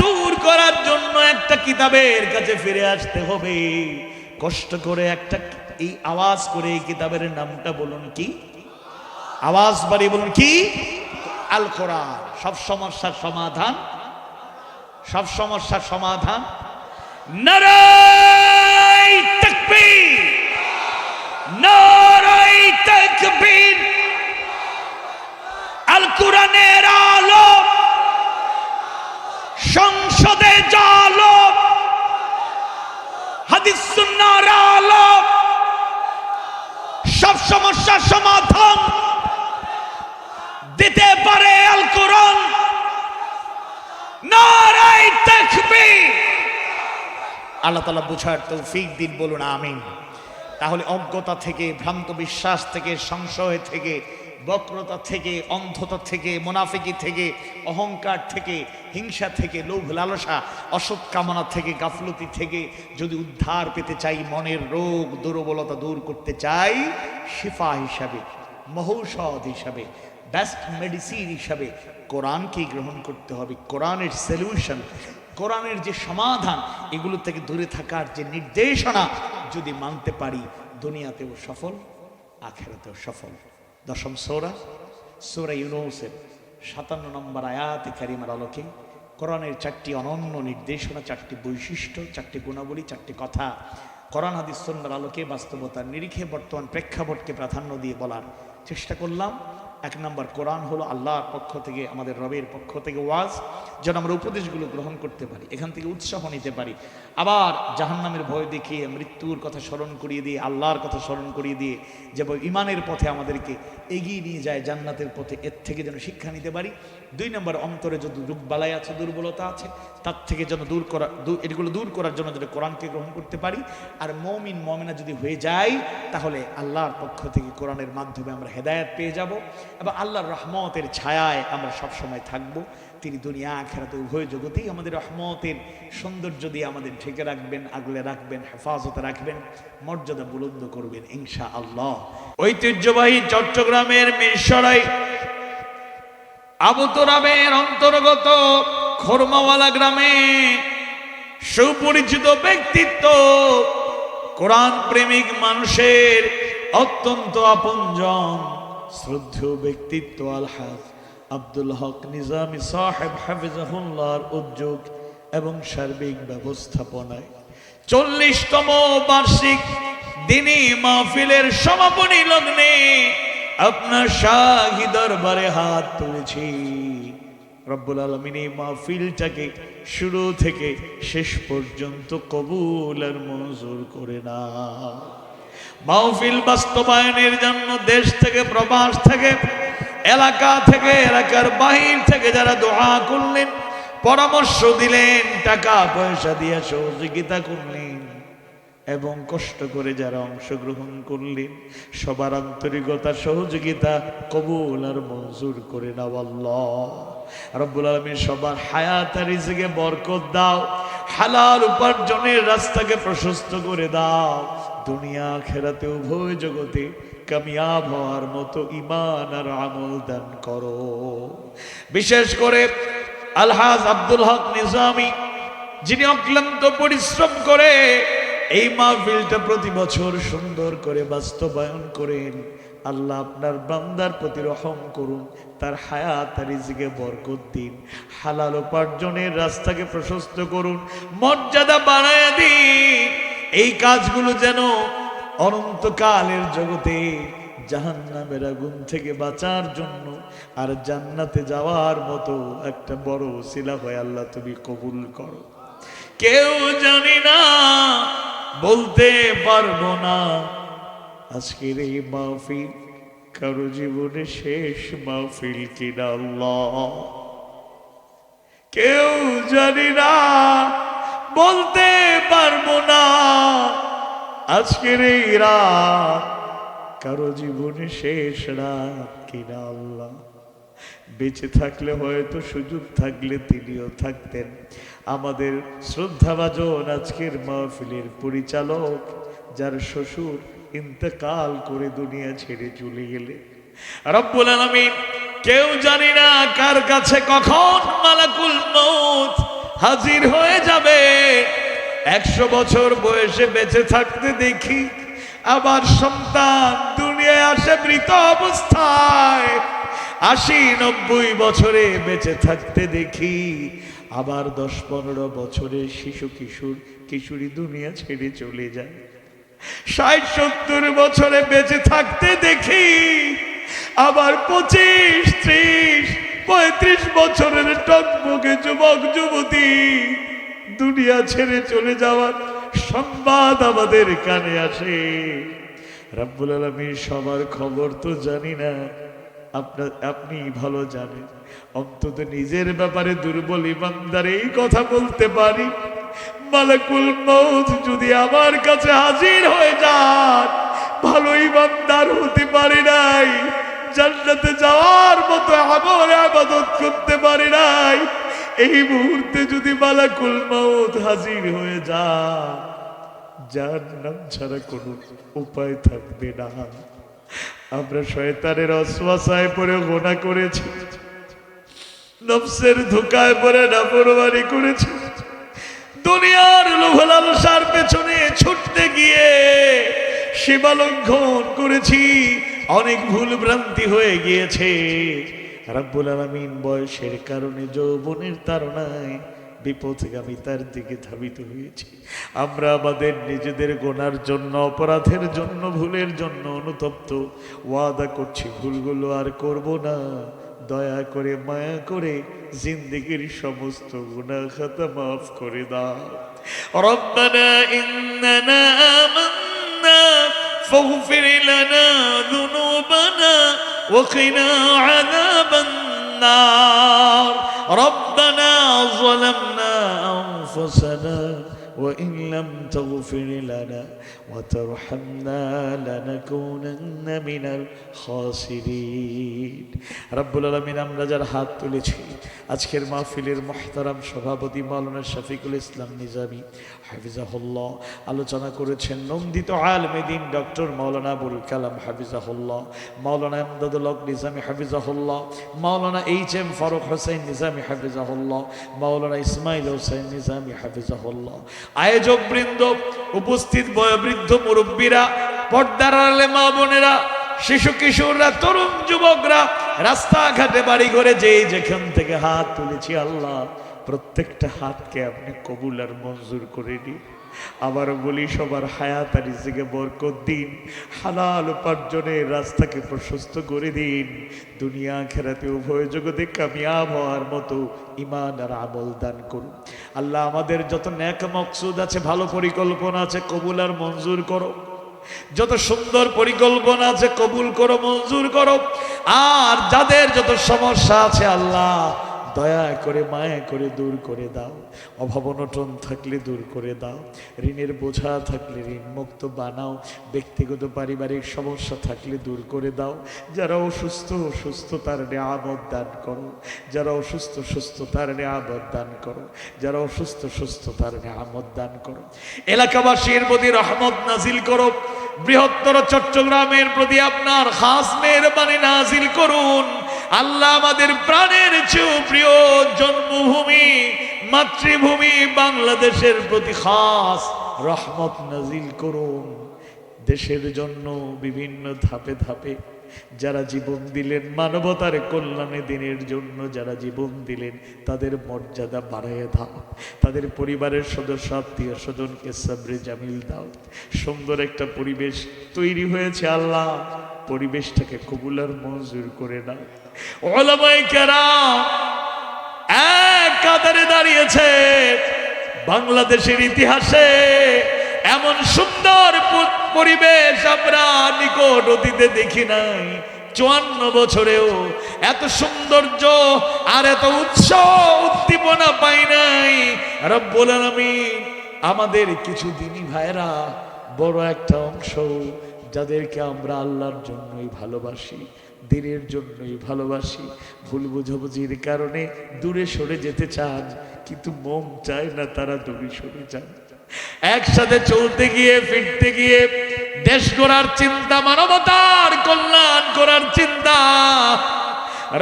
দূর করার জন্য একটা কিতাবের কাছে ফিরে আসতে হবে। কষ্ট করে একটা, এই আওয়াজ করে এই কিতাবের নামটা বলুন কি? আওয়াজ বাড়িয়ে বলুন কি? আল কোরআন। সব সমস্যার সমাধান, সব সমস্যার সমাধান। নারায়ে তাকবীর, নারায়ে তাকবীর। আল কোরআনের আলো, সংসদে জালো, হাদিস সুন্নাহর আলো, সব সমস্যার সমাধান দিতে পারে আল কোরআন। নারায়ে তাকবীর। আল্লাহ তাআলা বুঝার তৌফিক দিন, বলুন আমিন। তাহলে অজ্ঞতা থেকে, ভ্রান্ত বিশ্বাস থেকে, সংশয় থেকে, বক্রতা থেকে, অন্ধতা থেকে, মুনাফিকি থেকে, অহংকার থেকে, হিংসা থেকে, লোভ লালসা, অসৎ কামনা থেকে, গাফলতি থেকে যদি উদ্ধার পেতে চাই, মনের রোগ দুর্বলতা দূর করতে চাই, শিফা হিসাবে, মহৌষধ হিসাবে, বেস্ট মেডিসিন হিসাবে কোরআনকে গ্রহণ করতে হবে। কোরআনের সলিউশন, কোরআনের যে সমাধান, এগুলো থেকে দূরে থাকার যে নির্দেশনা যদি মানতে পারি, দুনিয়াতেও সফল, আখিরাতেও সফল। 10ম সূরা সূরা ইউনূসের 57 নম্বর আয়াতে কারিমার আলোকে কোরআনের 4টি অনন্য নির্দেশনা, 4টি বৈশিষ্ট্য, 4টি গুণাবলী, 4টি কথা কোরআন হাদিস সুন্নাহর আলোকে বাস্তবতার নিরিখে বর্তমান প্রেক্ষাপটকে প্রাধান্য দিয়ে বলার চেষ্টা করলাম। 1 নম্বর, কোরআন হলো আল্লাহর পক্ষ থেকে, আমাদের রবের পক্ষ থেকে ওয়াজ, যেন আমরা উপদেশগুলো গ্রহণ করতে পারি, এখান থেকে উৎসাহ নিতে পারি। আবার জাহান্নামের ভয় দেখিয়ে, মৃত্যুর কথা স্মরণ করিয়ে দিয়ে, আল্লাহর কথা স্মরণ করিয়ে দিয়ে যে ইমানের পথে আমাদেরকে এগিয়ে নিয়ে যায় জান্নাতের পথে, এর থেকে যেন শিক্ষা নিতে পারি। 2 নম্বর, অন্তরে যত রোগবালাই আছে, দুর্বলতা আছে, তার থেকে যেন এগুলো দূর করার জন্য যেন কোরআনকে গ্রহণ করতে পারি। আর মুমিন মুমিনা যদি হয়ে যায়, তাহলে আল্লাহর পক্ষ থেকে কোরআনের মাধ্যমে আমরা হেদায়েত পেয়ে যাব এবং আল্লাহর রহমতের ছায়ায় আমরা সবসময় থাকব। তিনি দুনিয়া আখিরাতে উভয় জগতেই আমাদের রহমতের সৌন্দর্য দিয়ে আমাদের ঢেকে রাখবেন, আগলে রাখবেন, হেফাজতে রাখবেন, মর্যাদা বুলন্দ করবেন ইনশাআল্লাহ। ঐতিহ্যবাহী চট্টগ্রামের মিরসরাই আবু তোরাবের অন্তর্গত খরমাওয়ালা গ্রামে সুপরিচিত ব্যক্তিত্ব, কোরআন প্রেমিক মানুষের অত্যন্ত আপনজন, শ্রদ্ধেয় ব্যক্তিত্ব আলহাজ আব্দুল হক নিজামী সাহেব হাফিজাহুল্লাহর উদ্যোগ এবং সার্বিক ব্যবস্থাপনায় 40তম বার্ষিক দিনী মাহফিলের সমাপনী লগ্নে আপনার শাহী দরবারে হাত তুলেছি। রব্বুল আলামিন এই মাহফিলটাকে শুরু থেকে শেষ পর্যন্ত কবুল আর মঞ্জুর করে না। মাহফিল বাস্তবায়নের জন্য দেশ থেকে, প্রবাস থেকে, এলাকা থেকে, এলাকার বাহির থেকে যারা দোয়া করলেন, পরামর্শ দিলেন, টাকা পয়সা দিয়ে সহযোগিতা করলেন এবং কষ্ট করে যারা অংশগ্রহণ করলেন, সবার আন্তরিকতা, সহযোগিতা কবুল আর মঞ্জুর করে নাও আল্লাহ। রব্বুল আলামিন সবার হায়াত আর রিজিকে বরকত দাও, হালাল উপার্জনের রাস্তাকে প্রশস্ত করে দাও, দুনিয়া আখিরাতে উভয় জগতে কামিয়াব হওয়ার মতো ঈমান আর আমল দান করো। বিশেষ করে আলহাজ আব্দুল হক নিজামী, যিনি অক্লান্ত পরিশ্রম করে এই মাহফিলটা প্রতি বছর সুন্দর করে বাস্তবায়ন করেন, আল্লাহ আপনার বান্দার প্রতি রহম করুন, তার হায়াত আর রিজিকে বরকত দিন, হালাল উপার্জনের রাস্তাকে প্রশস্ত করুন, মর্যাদা বাড়ায় দিন। এই কাজগুলো যেন অনন্তকালের জগতে জাহান্নামের আগুন থেকে বাঁচার জন্য আর জান্নাতে যাওয়ার মতো একটা বড় ওসিলা হয়, আল্লাহ তুমি কবুল করো। কেউ জানি না, বলতে পারবো না, আজকের এই মাহফিল কারো জীবনে শেষ মাহফিল কিনা আল্লাহ। কেউ জানি না, বলতে পারবো না, আজকের এই রাত কারো জীবনে শেষ রাত কিনা আল্লাহ। বেঁচে থাকলে হয়তো সুযোগ থাকলে তিনিও থাকতেন। আমাদের শ্রদ্ধাভাজন আজকের মাহফিলের পরিচালক, যার শ্বশুর ইন্তেকাল করে দুনিয়া ছেড়ে চলে গেলে, রব্বুল আলামিন কেউ জানি না কার কাছে কখন মালাকুল মউত হাজির হয়ে যাবে। 100 বছর বয়সে বেঁচে থাকতে দেখি, আবার সন্তান দুনিয়ায় আসে মৃত অবস্থায়। 80-90 বছরে বেঁচে থাকতে দেখি, আবার 10-15 বছরে শিশু কিশোরী দুনিয়া ছেড়ে চলে যায়। 60-70 বছরে বেঁচে থাকতে দেখি, আবার 25-30-35 বছরের টকবকে যুবক যুবতী দুনিয়া ছেড়ে চলে যাওয়ার সংবাদ আমাদের কানে আসে। রব্বুল আলামিন সবার খবর তো জানি না, আপনি ভালো জানেন। অন্তত নিজের ব্যাপারে দুর্বল ইমানদার এই কথা বলতে পারি, মালাকুল মউত যদি আমার কাছে হাজির হয়ে যান, ভালো ইমানদার হতে পারি নাই, জান্নাতে যাওয়ার মতো আমল ইবাদত করতে পারি নাই, এই মুহূর্তে যদি মালাকুল মউত হাজির হয়ে যান, জান্নাত ছাড়া কোনো উপায় থাকবে না। আমরা শয়তানের ওয়াসওয়াসায় পড়ে গুনাহ করেছি, নফসের ধোঁকায় পড়ে নাফরমানি করেছি, দুনিয়ার লোভ লালসার পেছনে ছুটতে গিয়ে সীমা লঙ্ঘন করেছি, অনেক ভুল ভ্রান্তি হয়ে গিয়েছে। রব্বুল আলামিন বয়সের কারণে, যৌবনের তাড়নায় বিপথগামিতার দিকে ধাবিত হয়েছি। আমরা আমাদের নিজেদের গোনার জন্য, অপরাধের জন্য, ভুলের জন্য অনুতপ্ত। ওয়াদা করছি ভুলগুলো আর করব না। দয়া করে, মায়া করে জিন্দেগির সমস্ত গুনাহ খাতা মাফ করে দাও। রব্বানা ইন্নানা আমান্না ফাগফির লানা যুনুবানা ওয়া কিনা আযাবান নার। রব্বানা যালামনা আনফুসানা وإن لم تغفر لنا وترحمنا لنكونن من الخاسرين। রব্বুল আলামিন, আমরা যারা হাত তুলেছি, আজকের মাহফিলের মুহতারাম সভাপতি মাওলানা শফিকুল ইসলাম নিজামী হাফিজাহুল্লাহ আলোচনা করেছেন। নন্দিত আলেমে দ্বীন ডক্টর মাওলানা আবুল কালাম হাফিজাহুল্লাহ, মাওলানা ইমদাদুল হক নিজামী হাফিজাহুল্লাহ, মাওলানা এইচ.এম. ফারুক হোসেন নিজামী হাফিজাহুল্লাহ, মাওলানা ইসমাইল হোসেন নিজামী হাফিজাহুল্লাহ, আয়োজক বৃন্দ, উপস্থিত বয়োবৃদ্ধ মুরব্বীরা, পর্দার আড়ালে মা বোনেরা, শিশু কিশোররা, তরুণ যুবকরা, রাস্তাঘাটে বাড়ি ঘরে যেখান থেকে হাত তুলেছি, আল্লাহ প্রত্যেকটা হাতকে আপনি কবুল আর মঞ্জুর করে দিন। আবার বলি, সবার হায়াত আর রিজিকে বরকত দিন, হালাল উপার্জনের রাস্তাকে প্রশস্ত করে দিন, দুনিয়া আখিরাতে উভয় জগতে কামিয়াব হওয়ার মতো ঈমান আর আমল দান করুন। আল্লাহ আমাদের যত নেক মকসুদ আছে, ভালো পরিকল্পনা আছে, কবুল আর মঞ্জুর করো। যত সুন্দর পরিকল্পনা আছে, কবুল করো, মঞ্জুর করো। আর যাদের যত সমস্যা আছে, আল্লাহ দয়া করে, মায়া করে দূর করে দাও। অভাব অনটন থাকলে দূর করে দাও। ঋণের বোঝা থাকলে ঋণ মুক্ত বানাও। ব্যক্তিগত পারিবারিক সমস্যা থাকলে দূর করে দাও। যারা অসুস্থ, সুস্থতার নিয়ামত দান করো। যারা অসুস্থ, সুস্থতার নিয়ামত দান করো। যারা অসুস্থ, সুস্থতার নিয়ামত দান করো। এলাকাবাসীর প্রতি রহমত নাজিল করো। বৃহত্তর চট্টগ্রামের প্রতি আপনার খাস মেহেরবানি নাজিল করুন। আল্লাহ আমাদের প্রাণের চেয়েও প্রিয় জন্মভূমি, মাতৃভূমি বাংলাদেশের প্রতি খাস রহমত নাজিল করুন। দেশের জন্য বিভিন্ন ধাপে ধাপে যারা জীবন দিলেন, মানবতার কল্যাণে দিনের জন্য যারা জীবন দিলেন, তাদের মর্যাদা বাড়াইয়া দাও। তাদের পরিবারের সদস্য, আত্মীয় স্বজনকে সাবরে জামিল দাও। সুন্দর একটা পরিবেশ তৈরি হয়েছে, আল্লাহ পরিবেশটাকে কবুল আর মঞ্জুর করে দাও। উলামায়ে কেরাম এক কাতারে দাঁড়িয়েছে। বাংলাদেশের ইতিহাসে এমন সুন্দর পরিবেশ আমরা নিকট অতীতে দেখি নাই। 54 বছরেও এত সৌন্দর্য আর এত উৎসাহ উদ্দীপনা পাই নাই। রব্বুল আলামিন আমাদের কিছু দিনী ভাইরা, বড় একটা অংশ যাদেরকে আমরা আল্লাহর জন্যই ভালোবাসি, দিনের জন্যই ভালোবাসি, ভুল বুঝাবুঝির কারণে দূরে সরে যেতে চান, কিন্তু মন চায় না তারা দূরে সরে যান। একসাথে চলতে গিয়ে, ফিরতে গিয়ে দেশ গড়ার চিন্তা, মানবতার কল্যাণ করার চিন্তা।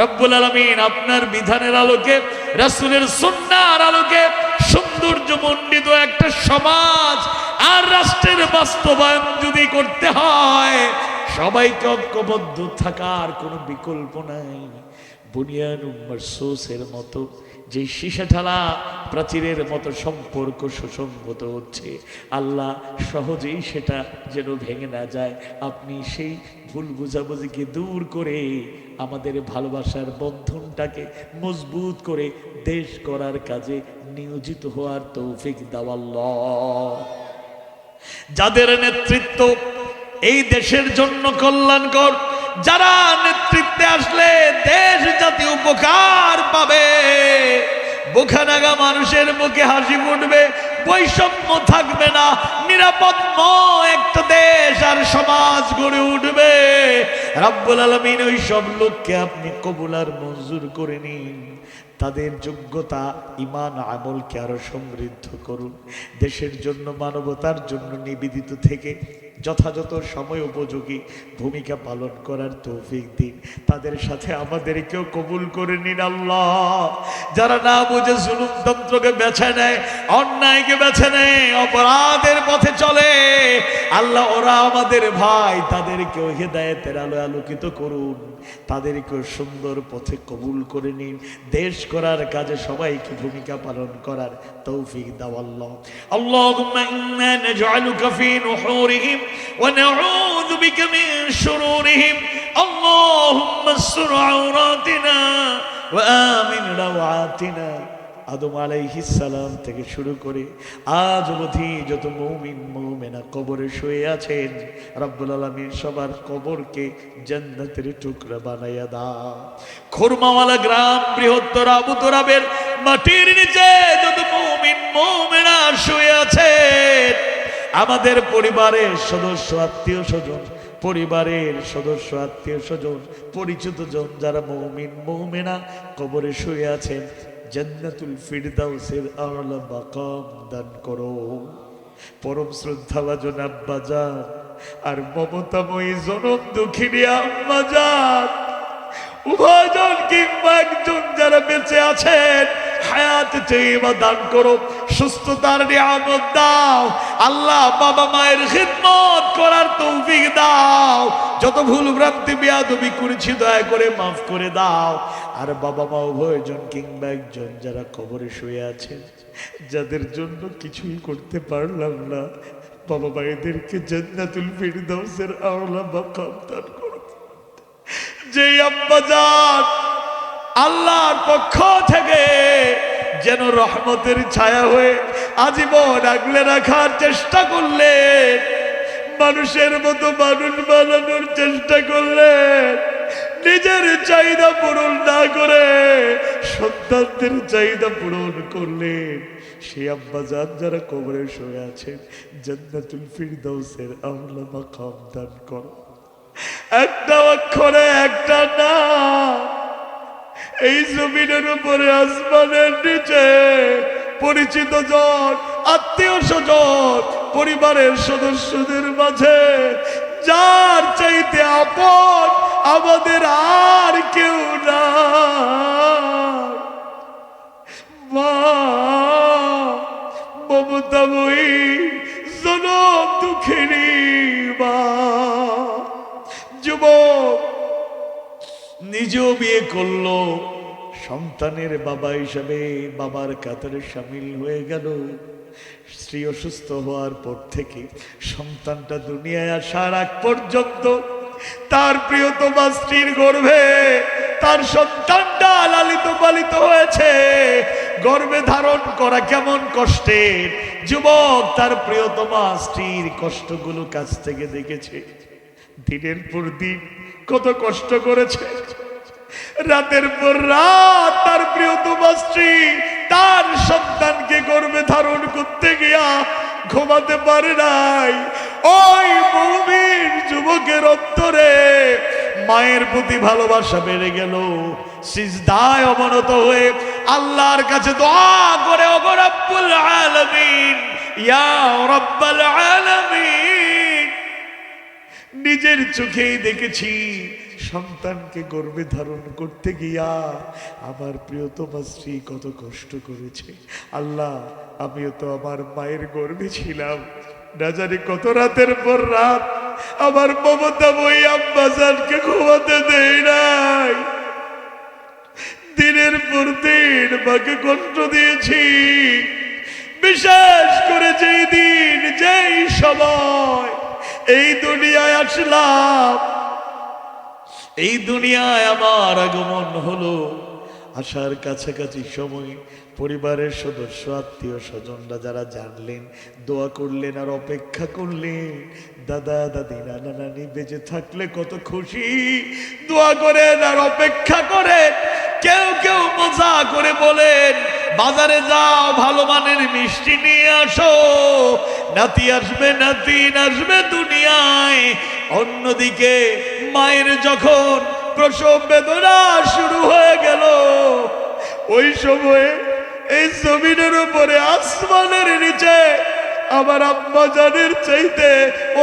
রব্বুল আলামিন আপনার বিধানের আলোকে, রাসূলের সুন্নাহর আলোকে সৌন্দর্যমণ্ডিত একটা সমাজ আর রাষ্ট্রের বাস্তবায়ন যদি করতে হয়, সবাইকে ঐক্যবদ্ধ থাকার কোনো বিকল্প নাই। বুনিয়ানুম মারসুসের মতো যে সীসা ঢালা প্রাচীরের মতো সম্পর্ক সুসংহত হচ্ছে, আল্লাহ সহজেই সেটা যেন ভেঙে না যায়। আপনি সেই ভুল বুঝাবুঝিকে দূর করে আমাদের ভালোবাসার বন্ধনটাকে মজবুত করে দেশ গড়ার কাজে নিয়োজিত হওয়ার তৌফিক দাও আল্লাহ। যাদের নেতৃত্ব এই দেশের জন্য কল্যাণকর, যারা নেতৃত্বে আসলে দেশ জাতি উপকার পাবে, বোখানাগা মানুষের মুখে হাসি ফুটবে, বৈষম্য থাকবে না, নিরাপদময় একটা দেশ আর সমাজ গড়ে উঠবে। রব্বুল আলামিন ওই সব লোককে আপনি কবুল আর মঞ্জুর করে নিন। তাদের যোগ্যতা, ঈমান, আমলকে আরো সমৃদ্ধ করুন। দেশের জন্য, মানবতার জন্য নিবেদিত থেকে যথাযথ সময় উপযোগী ভূমিকা পালন করার তৌফিক দিন। তাদের সাথে আমাদেরকেও কবুল করে নিন আল্লাহ। যারা না বুঝে জুলুমতন্ত্রকে বেছে নেয়, অন্যায়কে বেছে নেয়, অপরাধের পথে চলে, আল্লাহ ওরা আমাদের ভাই, তাদেরকেও হেদায়েতের আলো আলোকিত করুন, তাদেরকেও সুন্দর পথে কবুল করে নিন। দেশ করার কাজে সবাইকে ভূমিকা পালন করার তৌফিক দাও আল্লাহ। আল্লাহুম্মা ইন্না নাজআলুকা ফি নুহুরিহিম ওয়া নাউযু বিকা মিন শুরুরিহিম। আল্লাহুম্মা আসতুর আওরাতিনা ওয়া আমিন রাওআতিনা। আদম আলাইহিস সালাম থেকে শুরু করে আজ অবধি যত মুমিন মুমিনা কবরে শুয়ে আছেন, রব্বুল আলামিন সবার কবরকে জান্নাতের টুকরা বানাইয়া দাও। খুরমাওয়ালা গ্রাম বৃহত্তর আবু তুরাবের মাটির নিচে যত মুমিন মুমিনা শুয়ে আছেন, আমাদের পরিবারের সদস্য আত্মীয় স্বজন, পরিবারের সদস্য আত্মীয় স্বজন পরিচিত জন যারা মুমিন মুমিনা কবরে শুয়ে আছেন, জান্নাতুল ফিরদাউসের আলা মাকাম দান করো। পরম শ্রদ্ধাভাজন আব্বাজান আর মমতাময়ী জনম দুঃখিনী আম্মাজান, উভয়জন কিংবা একজন যারা বেঁচে আছেন, হায়াত তৈবা দান করো, সুস্থতার নিয়ামত দাও আল্লাহ। বাবা মায়ের খিদমত করার তৌফিক দাও। যত ভুল ভ্রান্তি বেয়াদবি করেছি দয়া করে মাফ করে দাও। আর বাবা মা উভয়জন কিংবা একজন যারা কবরে শুয়ে আছেন, যাদের জন্য কিছুই করতে পারলাম না, বাবা মায়েদেরকে জান্নাতুল ফিরদাউসের আলা মাকাম দান করো। যে আব্বাজান আল্লাহর পক্ষ থেকে যেন রহমতের ছায়া হয়ে আজীবন আগলে রাখার চেষ্টা করলেন, মানুষের মতো মানুষ বানানোর চেষ্টা করলেন, নিজের চাহিদা পূরণ না করে সন্তানদের চাহিদা পূরণ করলেন, সেই আব্বাজান যারা কবরে শুয়ে আছেন, জান্নাতুল ফিরদাউসের আলা মাকাম দান করো। একটা অক্ষরে একটা না, এই জমিনের উপরে আসমানের নিচে পরিচিত জন, আত্মীয় স্বজন, পরিবারের সদস্যদের মাঝে যার চাইতে আপন আমাদের আর কেউ না। মা মমতাময়ী জনম দুঃখিনী মা, যুবক নিজেও বিয়ে করলো, সন্তানের বাবা হিসাবে বাবার কাতারে সামিল হয়ে গেল। স্ত্রী অসুস্থ হওয়ার পর থেকে সন্তানটা দুনিয়ায় আসার আগ পর্যন্ত তার প্রিয়তমা স্ত্রীর গর্ভে তার সন্তানটা লালিত পালিত হয়েছে। গর্ভে ধারণ করা কেমন কষ্টের, যুবক তার প্রিয়তমা স্ত্রীর কষ্টগুলো কাছ থেকে দেখেছে। দিনের পর দিন কত কষ্ট করেছে, রাতের পর রাত তার প্রিয়তমা স্ত্রী তার সন্তানকে গর্ভে ধারণ করতে গিয়া ঘুমাতে পারে নাই। ওই মুমিন যুবকের অন্তরে মায়ের প্রতি ভালোবাসা বেড়ে গেল। সিজদায় অবনত হয়ে আল্লাহর কাছে দোয়া করে, ওগো রব্বুল আলামিন, ইয়া রব্বাল আলামিন, নিজের চোখেই দেখেছি সন্তানকে গর্ভে ধারণ করতে গিয়া আমার প্রিয়তমা স্ত্রী কত কষ্ট করেছে। আল্লাহ, আমিও তো আমার মায়ের গর্ভে ছিলাম, না জানি কত রাতের পর রাত আমার মমতাময়ী আব্বাজানকে ঘুমাতে দেই নাই। দিনের পর দিন মাকে কষ্ট দিয়েছি। বিশেষ করে যেই দিন যেই সময় এই দুনিয়ায় আসলাম, এই দুনিয়ায় আমার আগমন হলো, আসার কাছাকাছি সময় পরিবারের সদস্য আত্মীয় স্বজনরা যারা জানলেন, দোয়া করলেন আর অপেক্ষা করলেন। দাদা দাদি নানা নানি বেঁচে থাকলে কত খুশি, দোয়া করেন আর অপেক্ষা করেন। কেউ কেউ মজা করে বলেন, বাজারে যাও ভালো মানের মিষ্টি নিয়ে আসো, নাতি আসবে নাতিন আসবে দুনিয়ায়। অন্যদিকে মায়ের যখন প্রসব বেদনা শুরু হয়ে গেল, ওই সময়ে এই জমিনের উপরে আসমানের নিচে আমার আম্মা জানের চাইতে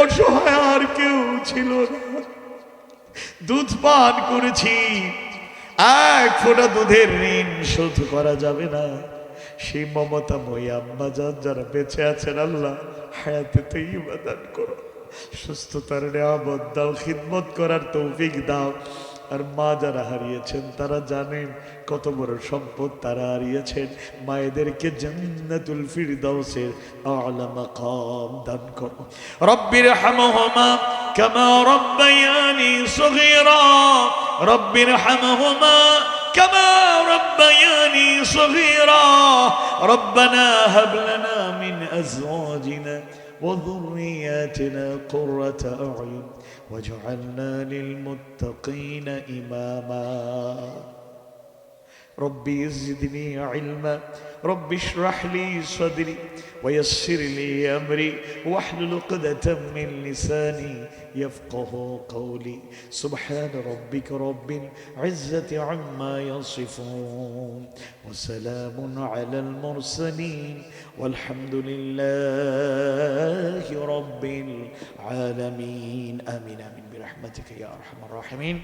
অসহায় আর কেউ ছিল না। দুধ পান করেছি, এক ফোঁটা দুধের ঋণ শোধ করা যাবে না। সেই মমতাময়ী আম্মা জান যারা বেঁচে আছেন, আল্লাহ হায়াতে তাইয়্যিবা দান করো, সুস্থতার নিয়ামত দাও, খিদমত করার তৌফিক দাও। আর মা যারা হারিয়েছেন তারা জানেন কত বড় সম্পদ তারা হারিয়েছেন। মায়েদেরকে জান্নাতুল ফিরদাউসের আলা মাকাম দান করো। রব্বির হামহুমা কামা রব্বায়ানি সগীরা, রব্বির হামহুমা কামা রব্বায়ানি সগীরা, রব্বানা হাব লানা মিন আজওয়াজিনা وذرياتنا قرة أعين واجعلنا للمتقين إماما ربي زدني علما ربي اشرح لي صدري ويسر لي أمري واحلل عقدة من لساني يفقه قولي سبحان ربك رب العزة عما يصفون وسلام على المرسلين والحمد لله رب العالمين آمين آمين برحمتك يا أرحم الراحمين.